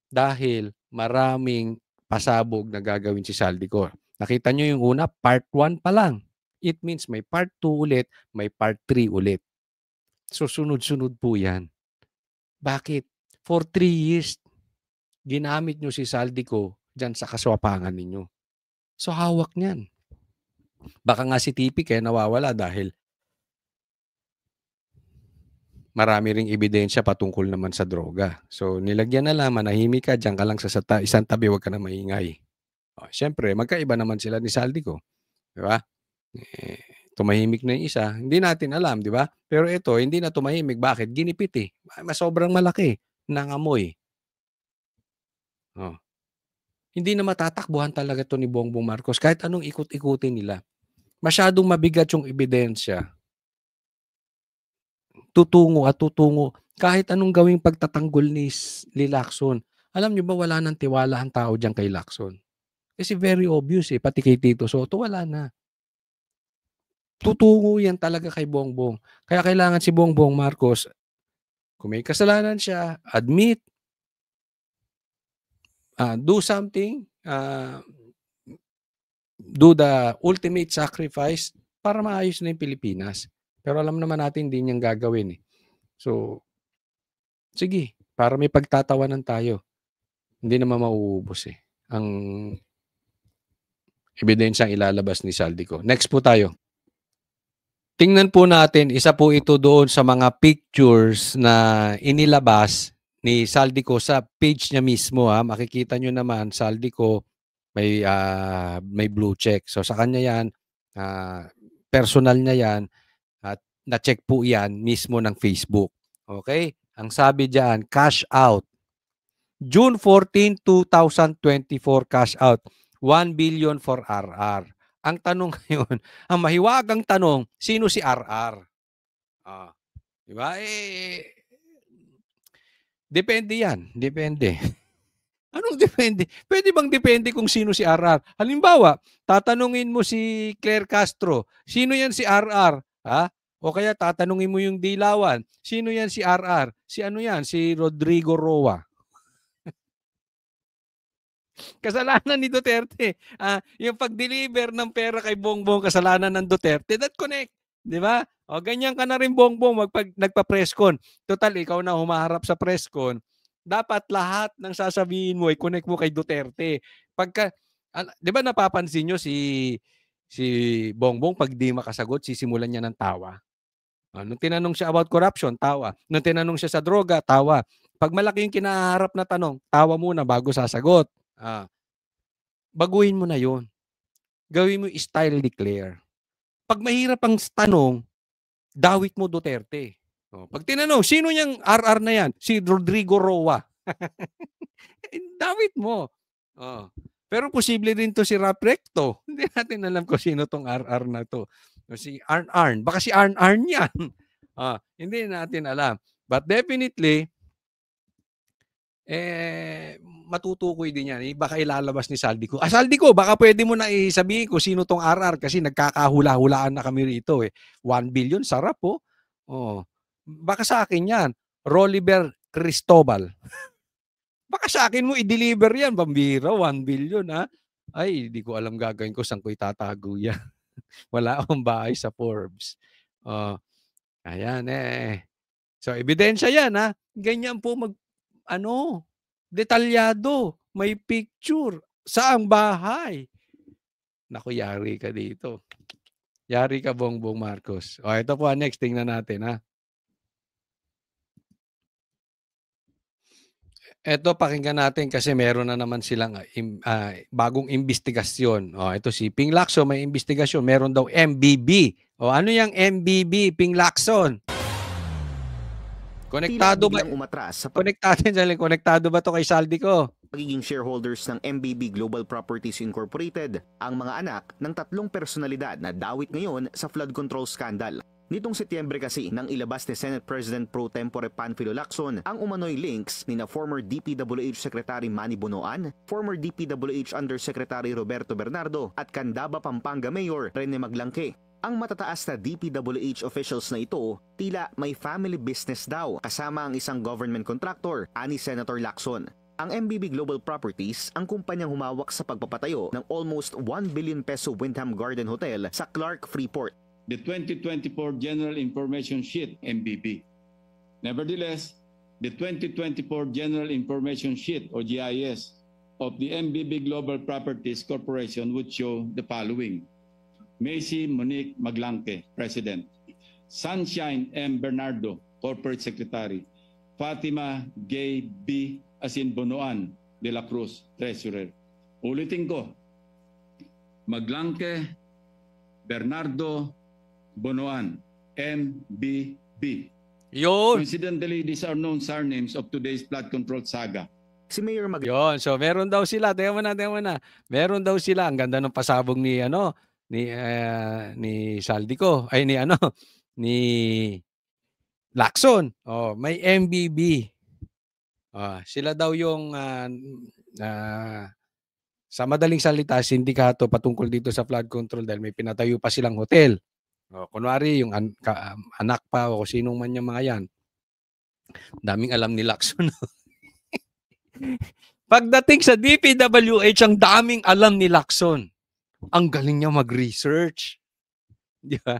dahil maraming pasabog na gagawin si Saldico. Nakita nyo yung una, part 1 pa lang. It means may part 2 ulit, may part 3 ulit. So sunod-sunod po yan. Bakit? For 3 years, ginamit nyo si Saldico dyan sa kaswapangan ninyo. So hawak niyan. Baka nga si TP kaya nawawala dahil marami ring ebidensya patungkol naman sa droga. So nilagyan na lang, manahimik ka, dyan ka lang sa isang tabi, huwag ka na maingay. Siyempre, magkaiba naman sila ni Saldico. Diba? Tumahimik na yung isa, hindi natin alam, di ba? Pero ito, hindi na tumahimik. Bakit? Ginipit eh. Mas sobrang malaki. Nangamoy. Hindi na matatakbuhan talaga to ni Bongbong Marcos kahit anong ikot-ikutin nila. Masyadong mabigat yung ebidensya. Tutungo at tutungo kahit anong gawing pagtatanggol ni Lacson. Alam niyo ba wala nang tiwala ang tao diyan kay Lacson? Kasi very obvious eh, pati kay Tito Soto wala na. Tutungo yan talaga kay Bongbong. Kaya kailangan si Bongbong Marcos, kung may kasalanan siya, admit, do something, do the ultimate sacrifice para maayos na yung Pilipinas. Pero alam naman natin hindi niyang gagawin eh. So, sige, para may pagtatawanan tayo. Hindi naman mauubos eh. Ang ebidensyang ilalabas ni Saldico. Next po tayo. Tingnan po natin, isa po ito doon sa mga pictures na inilabas ni Saldico sa page niya mismo. Makikita nyo naman, Saldico may blue check. So sa kanya yan, personal niya yan, at na-check po yan mismo ng Facebook. Okay? Ang sabi diyan, cash out. June 14, 2024, cash out. 1 billion for RR. Ang tanong ngayon, ang mahiwagang tanong, sino si RR? Diba? Depende yan. Depende. Anong depende? Pwede bang depende kung sino si RR? Halimbawa, tatanungin mo si Claire Castro, sino yan si RR? O kaya tatanungin mo yung Dilawan, sino yan si RR? Si ano yan? Si Rodrigo Roa. Kasalanan ni Duterte. Yung pag-deliver ng pera kay Bongbong, kasalanan ng Duterte. That connect. Di ba? O ganyan ka na rin, Bongbong, nagpa-presscon. Total, ikaw na humaharap sa presscon. Dapat lahat ng sasabihin mo ay connect mo kay Duterte. Di ba napapansin nyo si Bongbong, pag di makasagot, sisimulan niya ng tawa. Nung tinanong siya about corruption, tawa. Nung tinanong siya sa droga, tawa. Pag malaki yung kinaharap na tanong, tawa muna bago sasagot. Baguhin mo na yon. Gawin mo style declare. Pag mahirap ang tanong, dawit mo Duterte. Pag tinanong, sino yung RR na yan? Si Rodrigo Roa. Dawit mo. Pero posible din to si Rap Recto. Hindi natin alam kung sino tong RR na to. Si Arn. Baka si Arn yan. Hindi natin alam. But definitely, matutukoy din yan. Baka ilalabas ni Saldico. Saldico, baka pwede mo na isabihin ko sino tong RR kasi nagkakahula-hulaan na kami rito eh. 1 billion, sarap po. Baka sa akin yan. Roliver Cristobal. Baka sa akin mo i-deliver yan. Bambira, 1 billion Ay, di ko alam gagawin ko saan ko itatago yan. Wala akong bahay sa Forbes. Ayan So, ebidensya yan Ganyan po detalyado, may picture, saang bahay. Naku, yari ka dito. Yari ka, Bongbong Marcos. O, ito po, next, tingnan natin, ha. Ito, pakinggan natin kasi meron na naman silang bagong investigasyon. O, ito si Ping Lacson, may investigasyon. Meron daw MBB. O, ano yung MBB, Ping Lacson? Konektado ba? Konektado ba to kay Saldico? Pagiging shareholders ng MBB Global Properties Incorporated, ang mga anak ng 3 personalidad na dawit ngayon sa flood control scandal. Nitong Setyembre kasi nang ilabas ni Senate President Pro Tempore Panfilo Lacson ang umano'y links ni na former DPWH Secretary Manny Bonoan, former DPWH Undersecretary Roberto Bernardo at Candaba Pampanga Mayor Rene Maglangke. Ang matataas na DPWH officials na ito, tila may family business daw kasama ang isang government contractor, ani Senator Lacson. Ang MBB Global Properties ang kumpanyang humawak sa pagpapatayo ng almost 1 billion peso Windham Garden Hotel sa Clark Freeport. The 2024 General Information Sheet, MBB. Nevertheless, the 2024 General Information Sheet or GIS of the MBB Global Properties Corporation would show the following. Macy Monique Maglangke, President. Sunshine M. Bernardo, Corporate Secretary. Fatima Gay B. Bonoan de la Cruz, Treasurer. Ulitin ko. Maglangke, Bernardo, Bonoan, MBB. Yun. Coincidentally, these are known surnames of today's flood control saga. Si Mayor Yun. So, meron daw sila. Tingnan mo na. Meron daw sila. Ang ganda ng pasabog ni, ni Saldico. Ay, ni Lacson. Oh, may MBB. Sila daw yung sa madaling salita, sindikato patungkol dito sa flood control dahil may pinatayo pa silang hotel. Kunwari, yung anak pa o sinong man yung mga yan. Daming alam ni Lacson. Pagdating sa DPWH, ang daming alam ni Lacson. Ang galing niya mag-research. Di ba?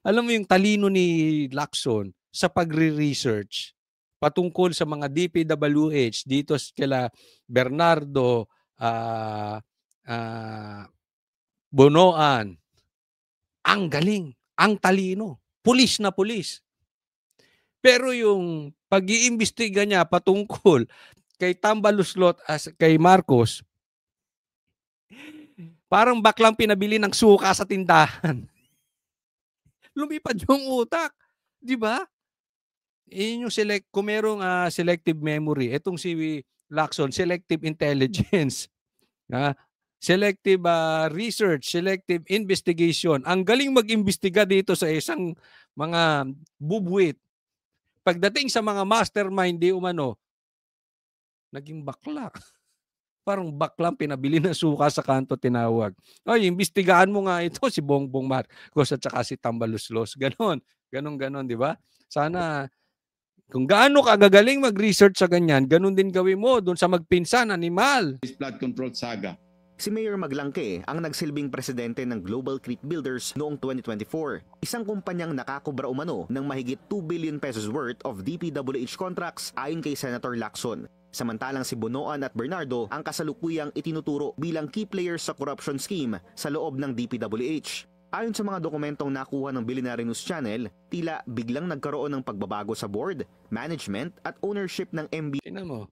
Alam mo yung talino ni Lacson sa pagre-research patungkol sa mga DPWH dito kila Bernardo, Bonoan. Ang galing, ang talino. Pulis na pulis. Pero yung pag-iimbestiga niya patungkol kay Tambaluslot kay Marcos, parang baklang pinabili ng suka sa tindahan. Lumipad yung utak. Di ba? Yun yung kung merong selective memory, itong si Lacson, selective intelligence, selective research, selective investigation. Ang galing mag-imbestiga dito sa isang mga bubwit. Pagdating sa mga mastermind, di umano, naging bakla. Parang baklang pinabili ng suka sa kanto tinawag. Ay, imbestigahan mo nga ito si Bongbong Marcos at saka si Tambaluslos. Ganon, di ba? Sana kung gaano ka gagaling mag-research sa ganyan, ganun din gawin mo doon sa magpinsan, animal. Flood control saga. Si Mayor Maglangke ang nagsilbing presidente ng Global Creek Builders noong 2024. Isang kumpanyang nakakobra umano ng mahigit 2 billion pesos worth of DPWH contracts ayon kay Senator Lacson. Samantalang si Bonoan at Bernardo ang kasalukuyang itinuturo bilang key players sa corruption scheme sa loob ng DPWH. Ayon sa mga dokumentong nakuha ng Billionaire News Channel, tila biglang nagkaroon ng pagbabago sa board, management at ownership ng MB. Tingnan mo,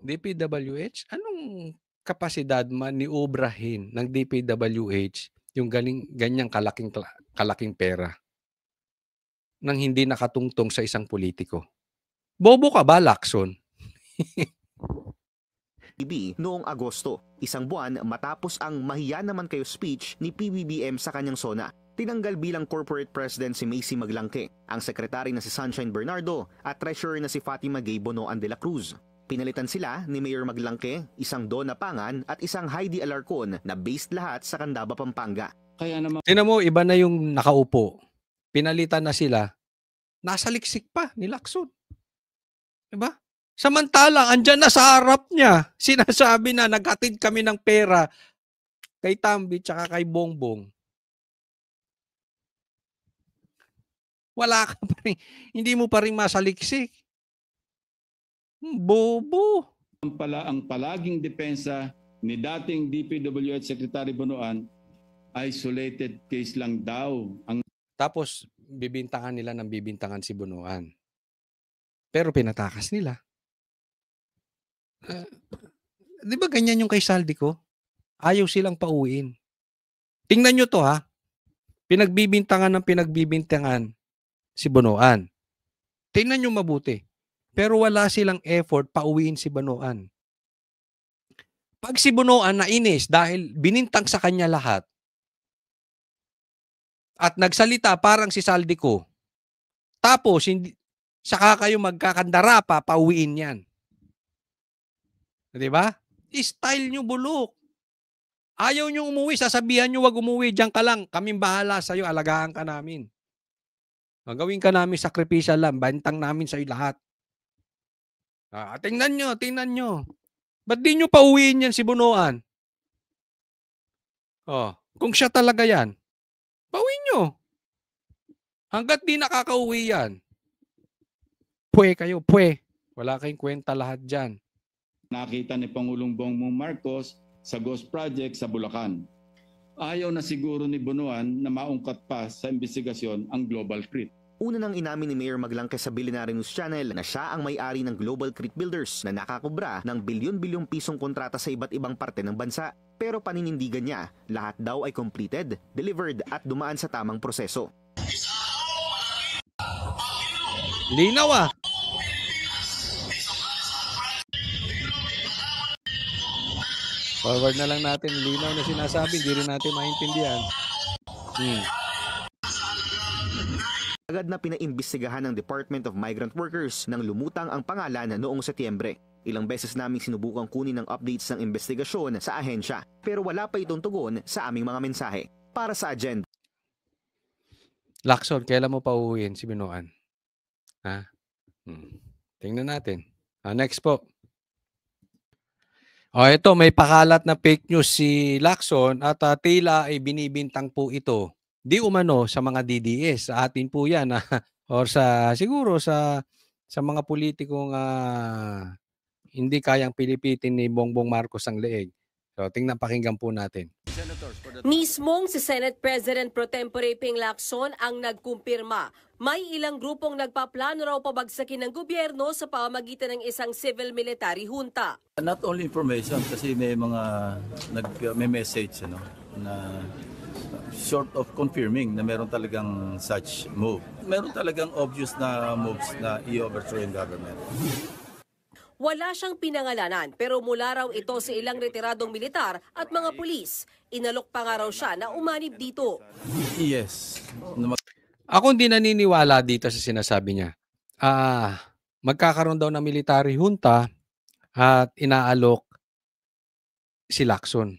DPWH, anong kapasidad maniobrahin ng DPWH yung ganyang kalaking pera nang hindi nakatungtong sa isang politiko? Bobo ka ba, Lacson? noong Agosto, isang buwan matapos ang mahiya naman kayo speech ni PBBM sa kanyang SONA. Tinanggal bilang corporate president si Macy Maglangke, ang sekretary na si Sunshine Bernardo at treasurer na si Fatima Gay Bonoan de la Cruz. Pinalitan sila ni Mayor Maglangke, isang Donna Pangan at isang Heidi Alarcon na based lahat sa Candaba, Pampanga. Kaya naman Tingnan mo, iba na yung nakaupo. Pinalitan na sila. Nasa liksik pa ni Lacson. Diba? Samantalang, andyan na sa harap niya. Sinasabi na, naghatid kami ng pera kay Tambi tsaka kay Bongbong. Wala ka pa rin. Hindi mo pa rin masaliksik. Bobo. pala ang palaging depensa ni dating DPWH Secretary Bunuan, isolated case lang daw ang Tapos, bibintangan nila ng bibintangan si Bunuan. Pero pinatakas nila. Di ba ganyan yung kay Saldico? Ayaw silang pauwiin. Tingnan nyo to ha. Pinagbibintangan ng pinagbibintangan si Bunuan. Tingnan nyo mabuti. Pero wala silang effort pauwiin si Bunuan. Pag si Bunuan nainis dahil binintang sa kanya lahat, at nagsalita parang si Saldico, tapos hindi, saka kayo magkakandara pa, pauwiin yan. Di ba? Style nyo bulok. Ayaw nyo umuwi, sasabihan nyo wag umuwi, diyan ka lang, kaming bahala sa'yo, alagaan ka namin. Gawin ka namin sakripisya lang, bantang namin sa'yo lahat. Tingnan nyo. Ba't di nyo pauwiin yan si Bunuan? Kung siya talaga yan, pauwiin nyo. Hanggat di nakakauwi yan, pwe kayo. Wala kayong kwenta lahat dyan. nakita ni Pangulong Bongbong Marcos sa Ghost Project sa Bulacan. Ayaw na siguro ni Bunuan na maungkat pa sa investigasyon ang Global Crit. Una nang inamin ni Mayor Maglangke sa Billionaire News Channel na siya ang may-ari ng Global Crit Builders na nakakubra ng bilyon-bilyong pisong kontrata sa iba't ibang parte ng bansa. Pero paninindigan niya, lahat daw ay completed, delivered at dumaan sa tamang proseso. Linaw ah. Forward na lang natin. Linaw na sinasabi. Hindi rin natin maintindihan. Agad na pinaimbestigahan ng Department of Migrant Workers nang lumutang ang pangalan noong Setyembre. Ilang beses naming sinubukang kunin ng updates ng investigasyon sa ahensya, pero wala pa itong tugon sa aming mga mensahe. Para sa agenda. Lacson, kailan mo pa uuwiin si Bunuan? Ha? Tingnan natin. Next po. Ito, may pakalat na fake news si Lacson at tila ay binibintang po ito. Di umano sa mga DDS, sa atin po yan or siguro sa mga politikong hindi kayang pilipitin ni Bongbong Marcos ang leeg. So pakinggan po natin. Mismong si Senate President Pro Tempore Ping Lacson ang nagkumpirma. May ilang grupong nagpaplano raw pabagsakin ng gobyerno sa pamamagitan ng isang civil-military junta. Not only information kasi may mga may message na short of confirming na meron talagang such move. Meron talagang obvious na moves na i-overthrow yung government. Wala siyang pinangalanan pero mula raw ito sa ilang retiradong militar at mga pulis. Inalok pa nga raw siya na umanib dito. Yes. Ako hindi naniniwala dito sa sinasabi niya. Magkakaroon daw ng military junta at inaalok si Lacson.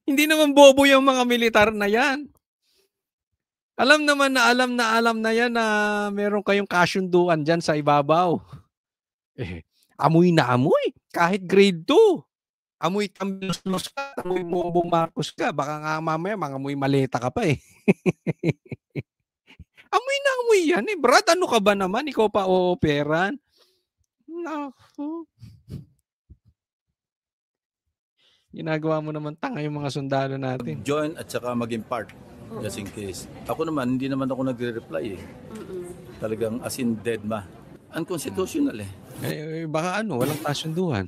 Hindi naman bobo yung mga militar na yan. Alam na yan na meron kayong kasunduan dyan sa ibabaw. Amoy na amoy. Kahit grade 2. Amoy Tambilos ka, amoy Bongbong Marcos ka. Baka nga mamaya amoy maleta ka pa eh. Amoy na amoy yan eh. Brad, ano ka ba naman? Ikaw pa ooperan? Naku. Ginagawa mo naman tanga yung mga sundalo natin. Join at saka maging part. Just in case. Ako naman, hindi naman ako nagre-reply eh. Talagang as in dead ma. Unconstitutional eh. Baka walang kasunduan.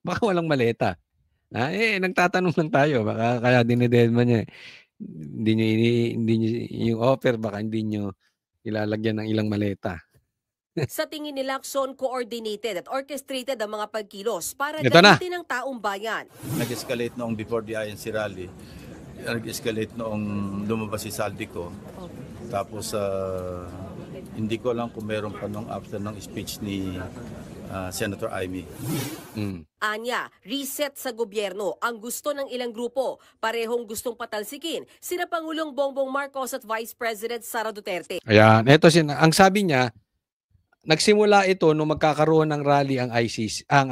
Baka walang maleta. Nagtatanong lang tayo. Baka kaya dinededma niya. Hindi nyo yung offer, baka hindi nyo ilalagyan ng ilang maleta. Sa tingin ni Lacson, coordinated at orchestrated ang mga pagkilos para Ito na. gamitin ng taong bayan. Nag-escalate noong before the INC rally. Nag-escalate noong lumabas si Saldico. Tapos hindi ko alam kung meron pa nung after ng speech ni Senator Amy. Anya, reset sa gobyerno ang gusto ng ilang grupo. Parehong gustong patalsikin sina Pangulong Bongbong Marcos at Vice President Sara Duterte. Ayan, ang sabi niya, nagsimula ito nung magkakaroon ng rally ang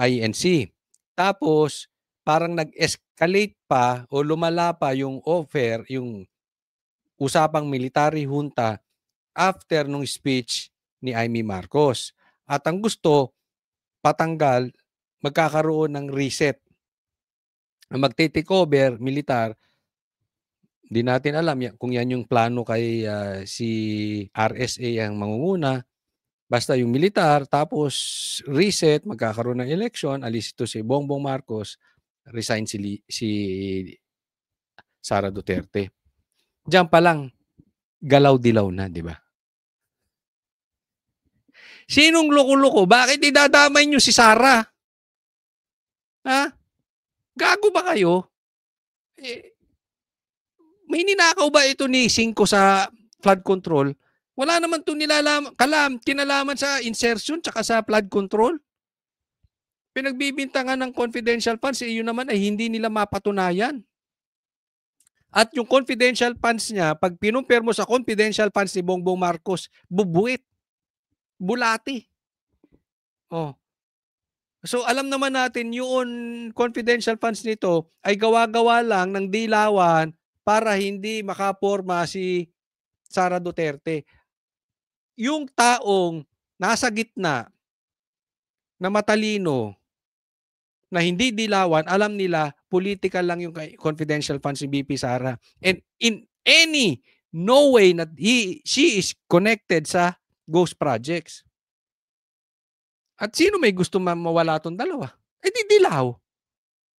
INC. Tapos, parang nag-escalate pa o lumala pa yung offer, yung usapang military junta after nung speech ni Amy Marcos. At ang gusto, patanggal, magkakaroon ng reset. Ang magte-take over, militar, hindi natin alam kung yan yung plano kay si RSA ang mangunguna. Basta yung militar, tapos reset, magkakaroon ng election, alis ito si Bongbong Marcos, resign si Sara Duterte. Diyan pa lang, galaw-dilaw na, di ba? Sinong loko-loko? Bakit idadamay nyo si Sara? Ha? Gago ba kayo? May ninakaw ba ito ni Cinco sa flood control? Wala naman ito kinalaman sa insertion tsaka sa flood control. Pinagbibintangan ng confidential funds, yun naman ay hindi nila mapatunayan. At yung confidential funds niya, pag pinumpir mo sa confidential funds ni Bongbong Marcos, bubuit. Bulati. Oh. So alam naman natin yung confidential funds nito ay gawa-gawa lang ng dilawan para hindi makaporma si Sara Duterte. Yung taong nasa gitna na matalino na hindi dilawan, alam nila political lang yung confidential funds ni BP Sara. And in no way that she is connected sa ghost projects. At sino may gusto mawala tong dalawa? Eh di dilaw.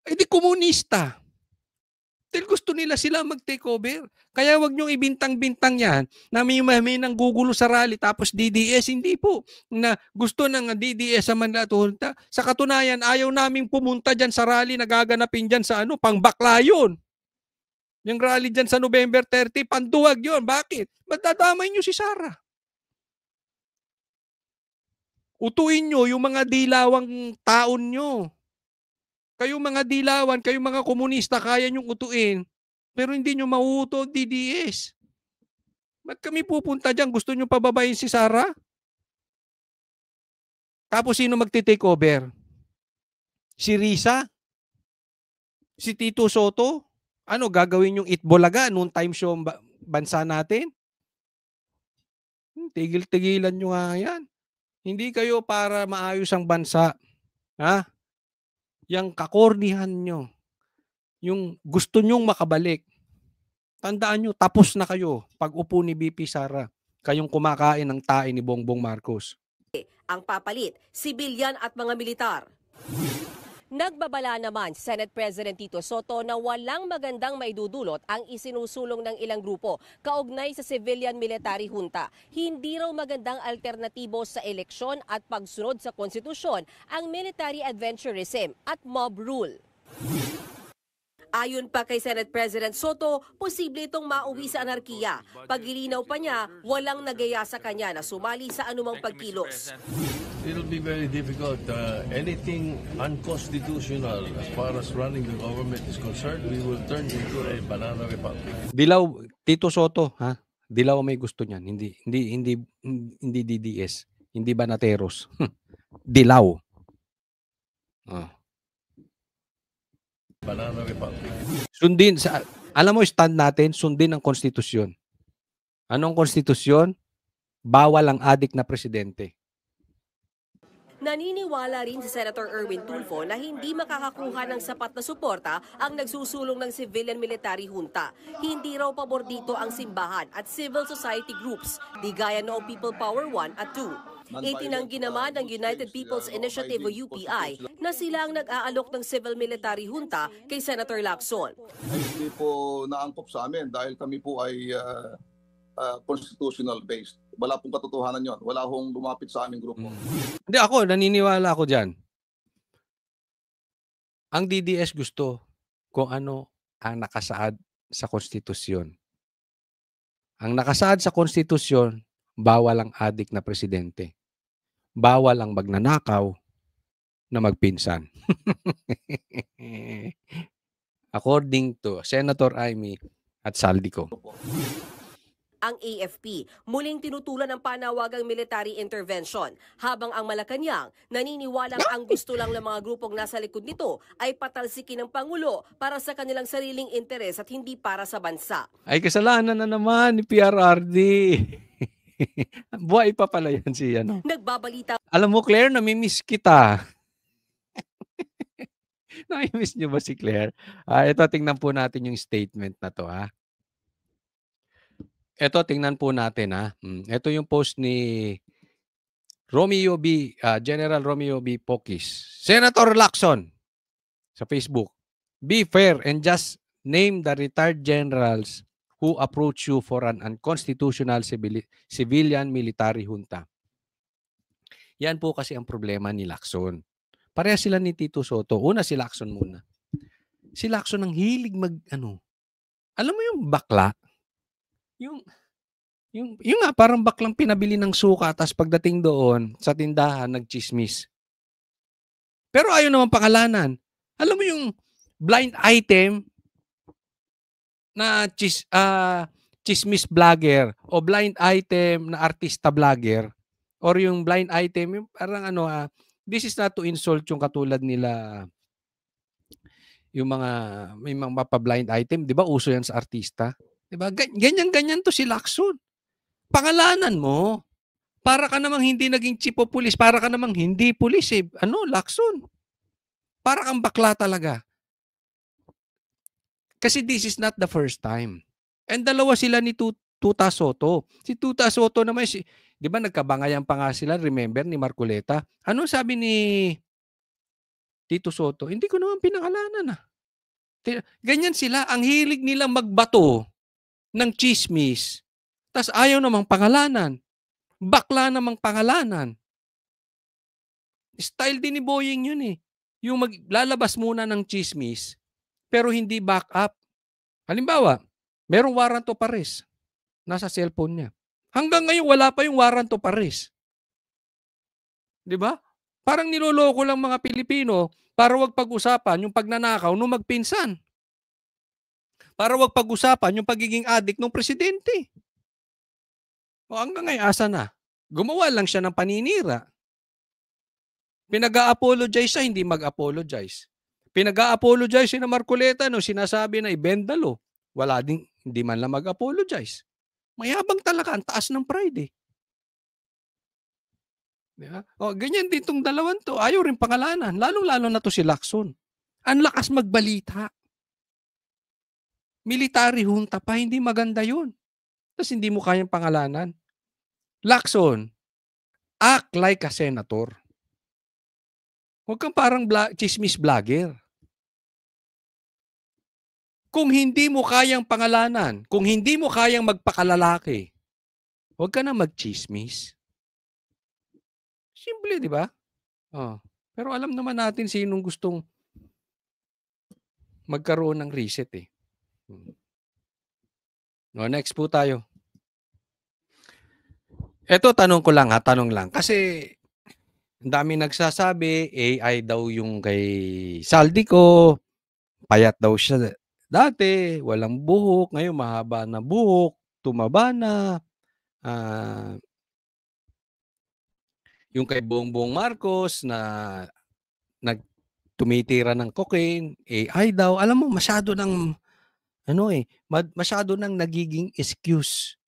Eh di komunista. Dahil gusto nila sila mag-take over. Kaya wag niyong ibintang-bintang yan na may nanggugulo sa rally tapos DDS. Hindi po. Na gusto ng DDS sa Manila Junta. Sa katunayan, ayaw naming pumunta dyan sa rally na gaganapin dyan sa pangbakla yun. Yung rally dyan sa November 30, panduwag yun. Bakit? Matadamay niyo si Sara. Utuin nyo yung mga dilawang taon nyo. Kayong mga dilawan, kayong mga komunista, kaya nyong utuin, pero hindi nyo mauuto DDS. Ba't kami pupunta dyan? Gusto nyo pababayin si Sara? Tapos sino magti-take over? Si Risa? Si Tito Soto? Ano, gagawin yung Itbulaga noon time show bansa natin? Tigil-tigilan nyo nga yan. Hindi kayo para maayos ang bansa. Ha? Yang kakornihan nyo, yung gusto nyong makabalik, tandaan nyo, tapos na kayo pag upo ni BP Sara, kayong kumakain ng tae ni Bongbong Marcos. Ang papalit, sibilyan at mga militar. Nagbabala naman si Senate President Tito Soto na walang magandang maidudulot ang isinusulong ng ilang grupo kaugnay sa civilian military junta. Hindi raw magandang alternatibo sa eleksyon at pagsunod sa konstitusyon ang military adventurism at mob rule. Ayon pa kay Senate President Soto, posible itong mauwi sa anarkiya. Paglilinaw pa niya, walang nagaya sa kanya na sumali sa anumang pagkilos. It'll be very difficult. Anything unconstitutional as far as running the government is concerned, we will turn into a banana republic. Dilaw, Tito Soto, ha? Dilaw may gusto niyan, hindi DDS, hindi Banateros. Dilaw. Banana republic. Sundin alam mo stand natin, sundin ang konstitusyon. Anong konstitusyon? Bawal ang adik na presidente. Naniniwala rin si Senator Erwin Tulfo na hindi makakakuha ng sapat na suporta ang nagsusulong ng civilian military junta. Hindi raw pabor dito ang simbahan at civil society groups, di gaya noong People Power 1 at 2. Itinanggi naman ng United People's Initiative o UPI na sila ang nag-aalok ng civil military junta kay Senator Lacson. Hindi po naangkop sa amin dahil kami po ay constitutional based. Wala pong katotohanan yon. Wala hong lumapit sa aming grupo. Hindi ako, naniniwala ako dyan. Ang DDS gusto kung ano ang nakasaad sa konstitusyon. Ang nakasaad sa konstitusyon, bawal ang adik na presidente. Bawal ang magnanakaw na magpinsan. According to Senator Amy at Saldico. Ang AFP muling tinutulan ng panawagang military intervention, habang ang Malacanang naniniwalang ang gusto lang ng mga grupong nasa likod nito ay patalsikin ng Pangulo para sa kanilang sariling interes at hindi para sa bansa. Ay kasalanan na naman ni PRRD. Buhay pa pala yan si ano. Nagbabalita Alam mo, Claire, namimiss kita. Namimiss niyo ba si Claire? Ito, tingnan po natin yung statement na to, ha. Ito, tingnan po natin, ha. Ito yung post ni General Romeo B. Pokis. Senator Lacson sa Facebook. Be fair and just name the retired generals who approach you for an unconstitutional civilian military junta. Yan po kasi ang problema ni Lacson. Pareha sila ni Tito Soto. Una si Lacson muna. Si Lacson ang hilig alam mo yung bakla? Yung nga parang baklang pinabili ng suka tapos pagdating doon sa tindahan nagchismis. Pero ayaw naman pangalanan. Alam mo yung blind item na chismis vlogger o blind item na artista vlogger or yung blind item yung parang this is not to insult yung katulad nila yung may mga mapa-blind item, 'di ba? Uso yan sa artista. 'Di ba? Ganyan to si Lacson. Pangalanan mo. Para ka namang hindi naging chief of police, para ka namang hindi police eh. Lacson. Para kang bakla talaga. Kasi this is not the first time. And dalawa sila ni Tuta Soto. Si Tuta Soto naman, di ba nagkabangayan pa nga sila, remember, ni Marcoleta? Ano sabi ni Tito Soto? Hindi ko naman pinangalanan ah. Ganyan sila, ang hilig nilang magbato ng chismis, tas ayaw namang pangalanan. Bakla namang pangalanan. Style din ni Boying yun eh. Yung maglalabas muna ng chismis, pero hindi back up. Halimbawa, merong warrant of arrest. Nasa cellphone niya. Hanggang ngayon, wala pa yung warrant of arrest. Di ba? Parang niloloko lang mga Pilipino para wag pag-usapan yung pagnanakaw nung magpinsan. Para wag pag-usapan yung pagiging adik ng presidente. O hanggang ngayon, asa na? Gumawa lang siya ng paninira. Pinag-a-apologize siya, hindi mag-apologize. Pinag-a-apologize si na Marcoleta, no, sinasabi na ibendalo. Wala din, hindi man lang mag-apologize. Mayabang talaga, ang taas ng pride eh. Diba? O, ganyan din tong dalawan to. Ayaw rin pangalanan. Lalong-lalo na to si Lacson. Ang lakas magbalita. Military junta pa, hindi maganda yun. Tapos hindi mo kayang pangalanan. Lacson, act like a senator. Huwag kang parang chismis vlogger. Kung hindi mo kayang pangalanan, kung hindi mo kayang magpakalalaki, huwag ka na mag-chismis. Simple, di ba? Oh. Pero alam naman natin sinong gustong magkaroon ng reset eh. No, next po tayo. Ito, tanong ko lang ha, tanong lang. Kasi ang dami nagsasabi, AI daw yung kay Saldico, payat daw siya dati, walang buhok, ngayon mahaba na buhok, tumaba na. Yung kay Bongbong Marcos na tumitira ng cocaine, AI daw. Alam mo, masyado nang masyado nang nagiging excuse.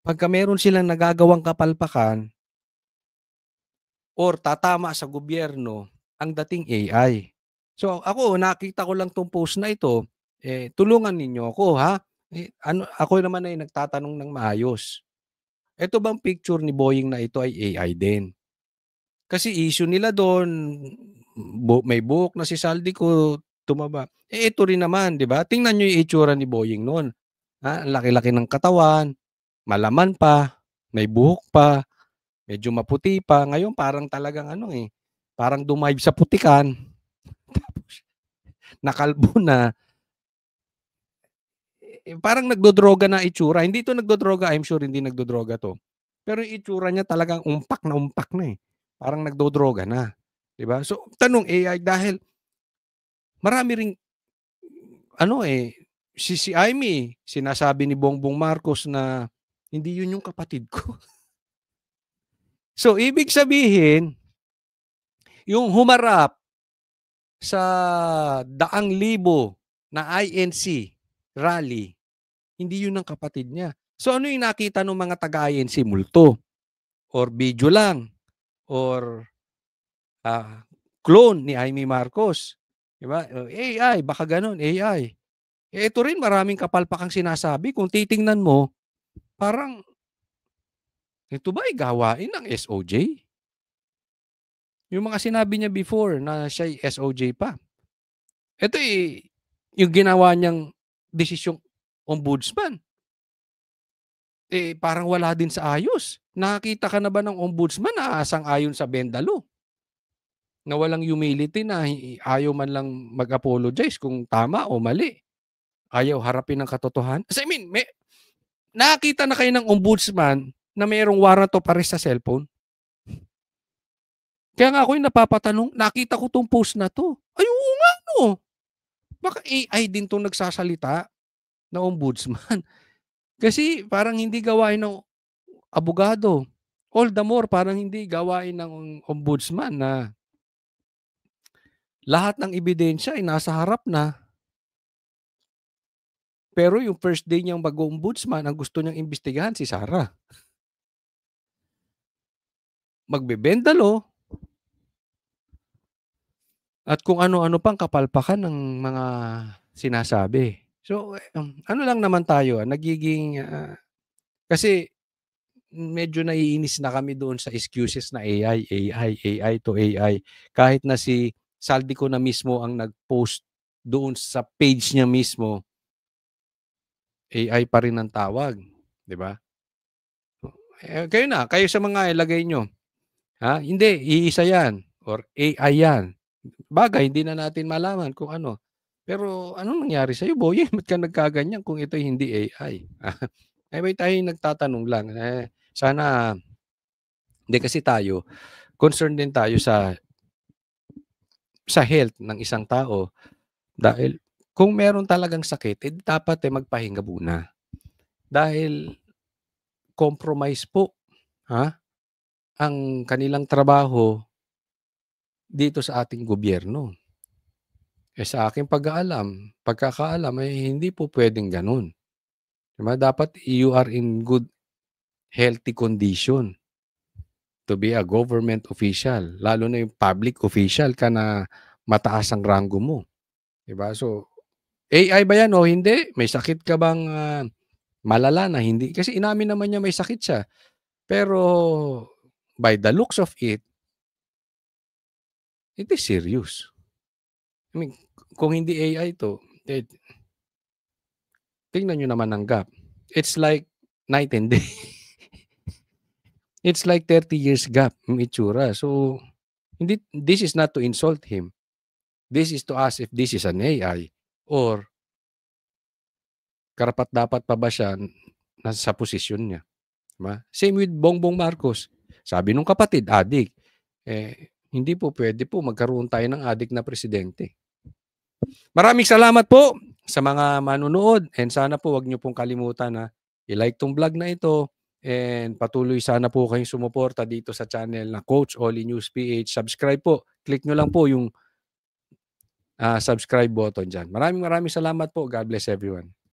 Pagka meron silang nagagawang kapalpakan or tatama sa gobyerno, ang dating AI. So ako, nakita ko lang tong post na ito, tulungan ninyo ako ha. Ako naman ay nagtatanong ng maayos. Ito bang picture ni Boying na ito ay AI din? Kasi issue nila doon, may buhok na si Saldico, tumaba. Ito rin naman, di ba? Tingnan nyo yung itsura ni Boying noon. Ang laki-laki ng katawan, malaman pa, may buhok pa, medyo maputi pa. Ngayon parang talagang parang dumayb sa putikan. Tapos nakalbo na. Parang nagdodroga na itsura. Hindi to nagdodroga, I'm sure hindi nagdodroga to. Pero yung itsura niya talagang umpak na eh. Parang nagdodroga na. Diba? So, tanong AI dahil marami ring si Amy, sinasabi ni Bongbong Marcos na hindi yun yung kapatid ko. So, ibig sabihin, yung humarap sa 100,000 na INC rally, hindi yun ang kapatid niya. So ano yung nakita ng mga taga-INC? Multo or video lang or clone ni Amy Marcos. Diba? AI, baka ganun, AI. Ito rin, maraming kapalpakang sinasabi. Kung titingnan mo, parang, ito ba ay gawain ng SOJ? Yung mga sinabi niya before na siya SOJ pa. Ito yung ginawa niyang desisyong ombudsman. Parang wala din sa ayos. Nakakita ka na ba ng ombudsman na asang-ayon sa Bendalo? Na walang humility, na ayaw man lang mag-apologize kung tama o mali. Ayaw harapin ng katotohanan. I mean, nakakita na kayo ng ombudsman na mayroong warrant of arrest sa cellphone? Kaya nga ako yung napapatanong, nakita ko tong post na to. Ay, oo nga, no. Baka AI din tong nagsasalita na ombudsman. Kasi parang hindi gawain ng abogado. All the more, parang hindi gawain ng ombudsman na lahat ng ebidensya ay nasa harap na. Pero yung first day niyang mag-ombudsman, ang gusto niyang imbestigahan si Sara. Magbebendalo. At kung ano-ano pang kapalpakan ng mga sinasabi. So, ano lang naman tayo, nagiging, kasi medyo naiinis na kami doon sa excuses na AI to AI. Kahit na si Saldico na mismo ang nag-post doon sa page niya mismo, AI pa rin ang tawag. Diba? Kayo sa mga ilagay nyo. Hindi, iisa yan. Or AI yan. Bagay, hindi na natin malaman kung ano. Pero anong nangyari sa'yo, Boy? Ba't ka nagkaganyan kung ito hindi AI? May tayo nagtatanong lang. Sana, hindi kasi tayo, concerned din tayo sa health ng isang tao. Dahil kung meron talagang sakit, dapat magpahinga muna. Dahil compromise po ang kanilang trabaho dito sa ating gobyerno. Sa aking pagkakaalam ay hindi po pwedeng ganun. Diba? Dapat you are in good, healthy condition to be a government official. Lalo na yung public official ka na mataas ang ranggo mo. Diba? So, AI ba yan o hindi? May sakit ka bang malala na hindi? Kasi inamin naman niya may sakit siya. Pero, by the looks of it is serious. I mean, kung hindi AI to, tingnan nyo naman ang gap. It's like night and day. It's like 30 years gap ng itsura. So, this is not to insult him. This is to ask if this is an AI or karapat-dapat pa ba siya nasa posisyon niya. Diba? Same with Bongbong Marcos. Sabi nung kapatid, adik. Hindi po pwede po magkaroon tayo ng adik na presidente. Maraming salamat po sa mga manunood and sana po wag niyo pong kalimutan na i-like tong vlog na ito and patuloy sana po kayong sumuporta dito sa channel na Coach Oli News PH. Subscribe po. Click nyo lang po yung subscribe button dyan. Maraming salamat po. God bless everyone.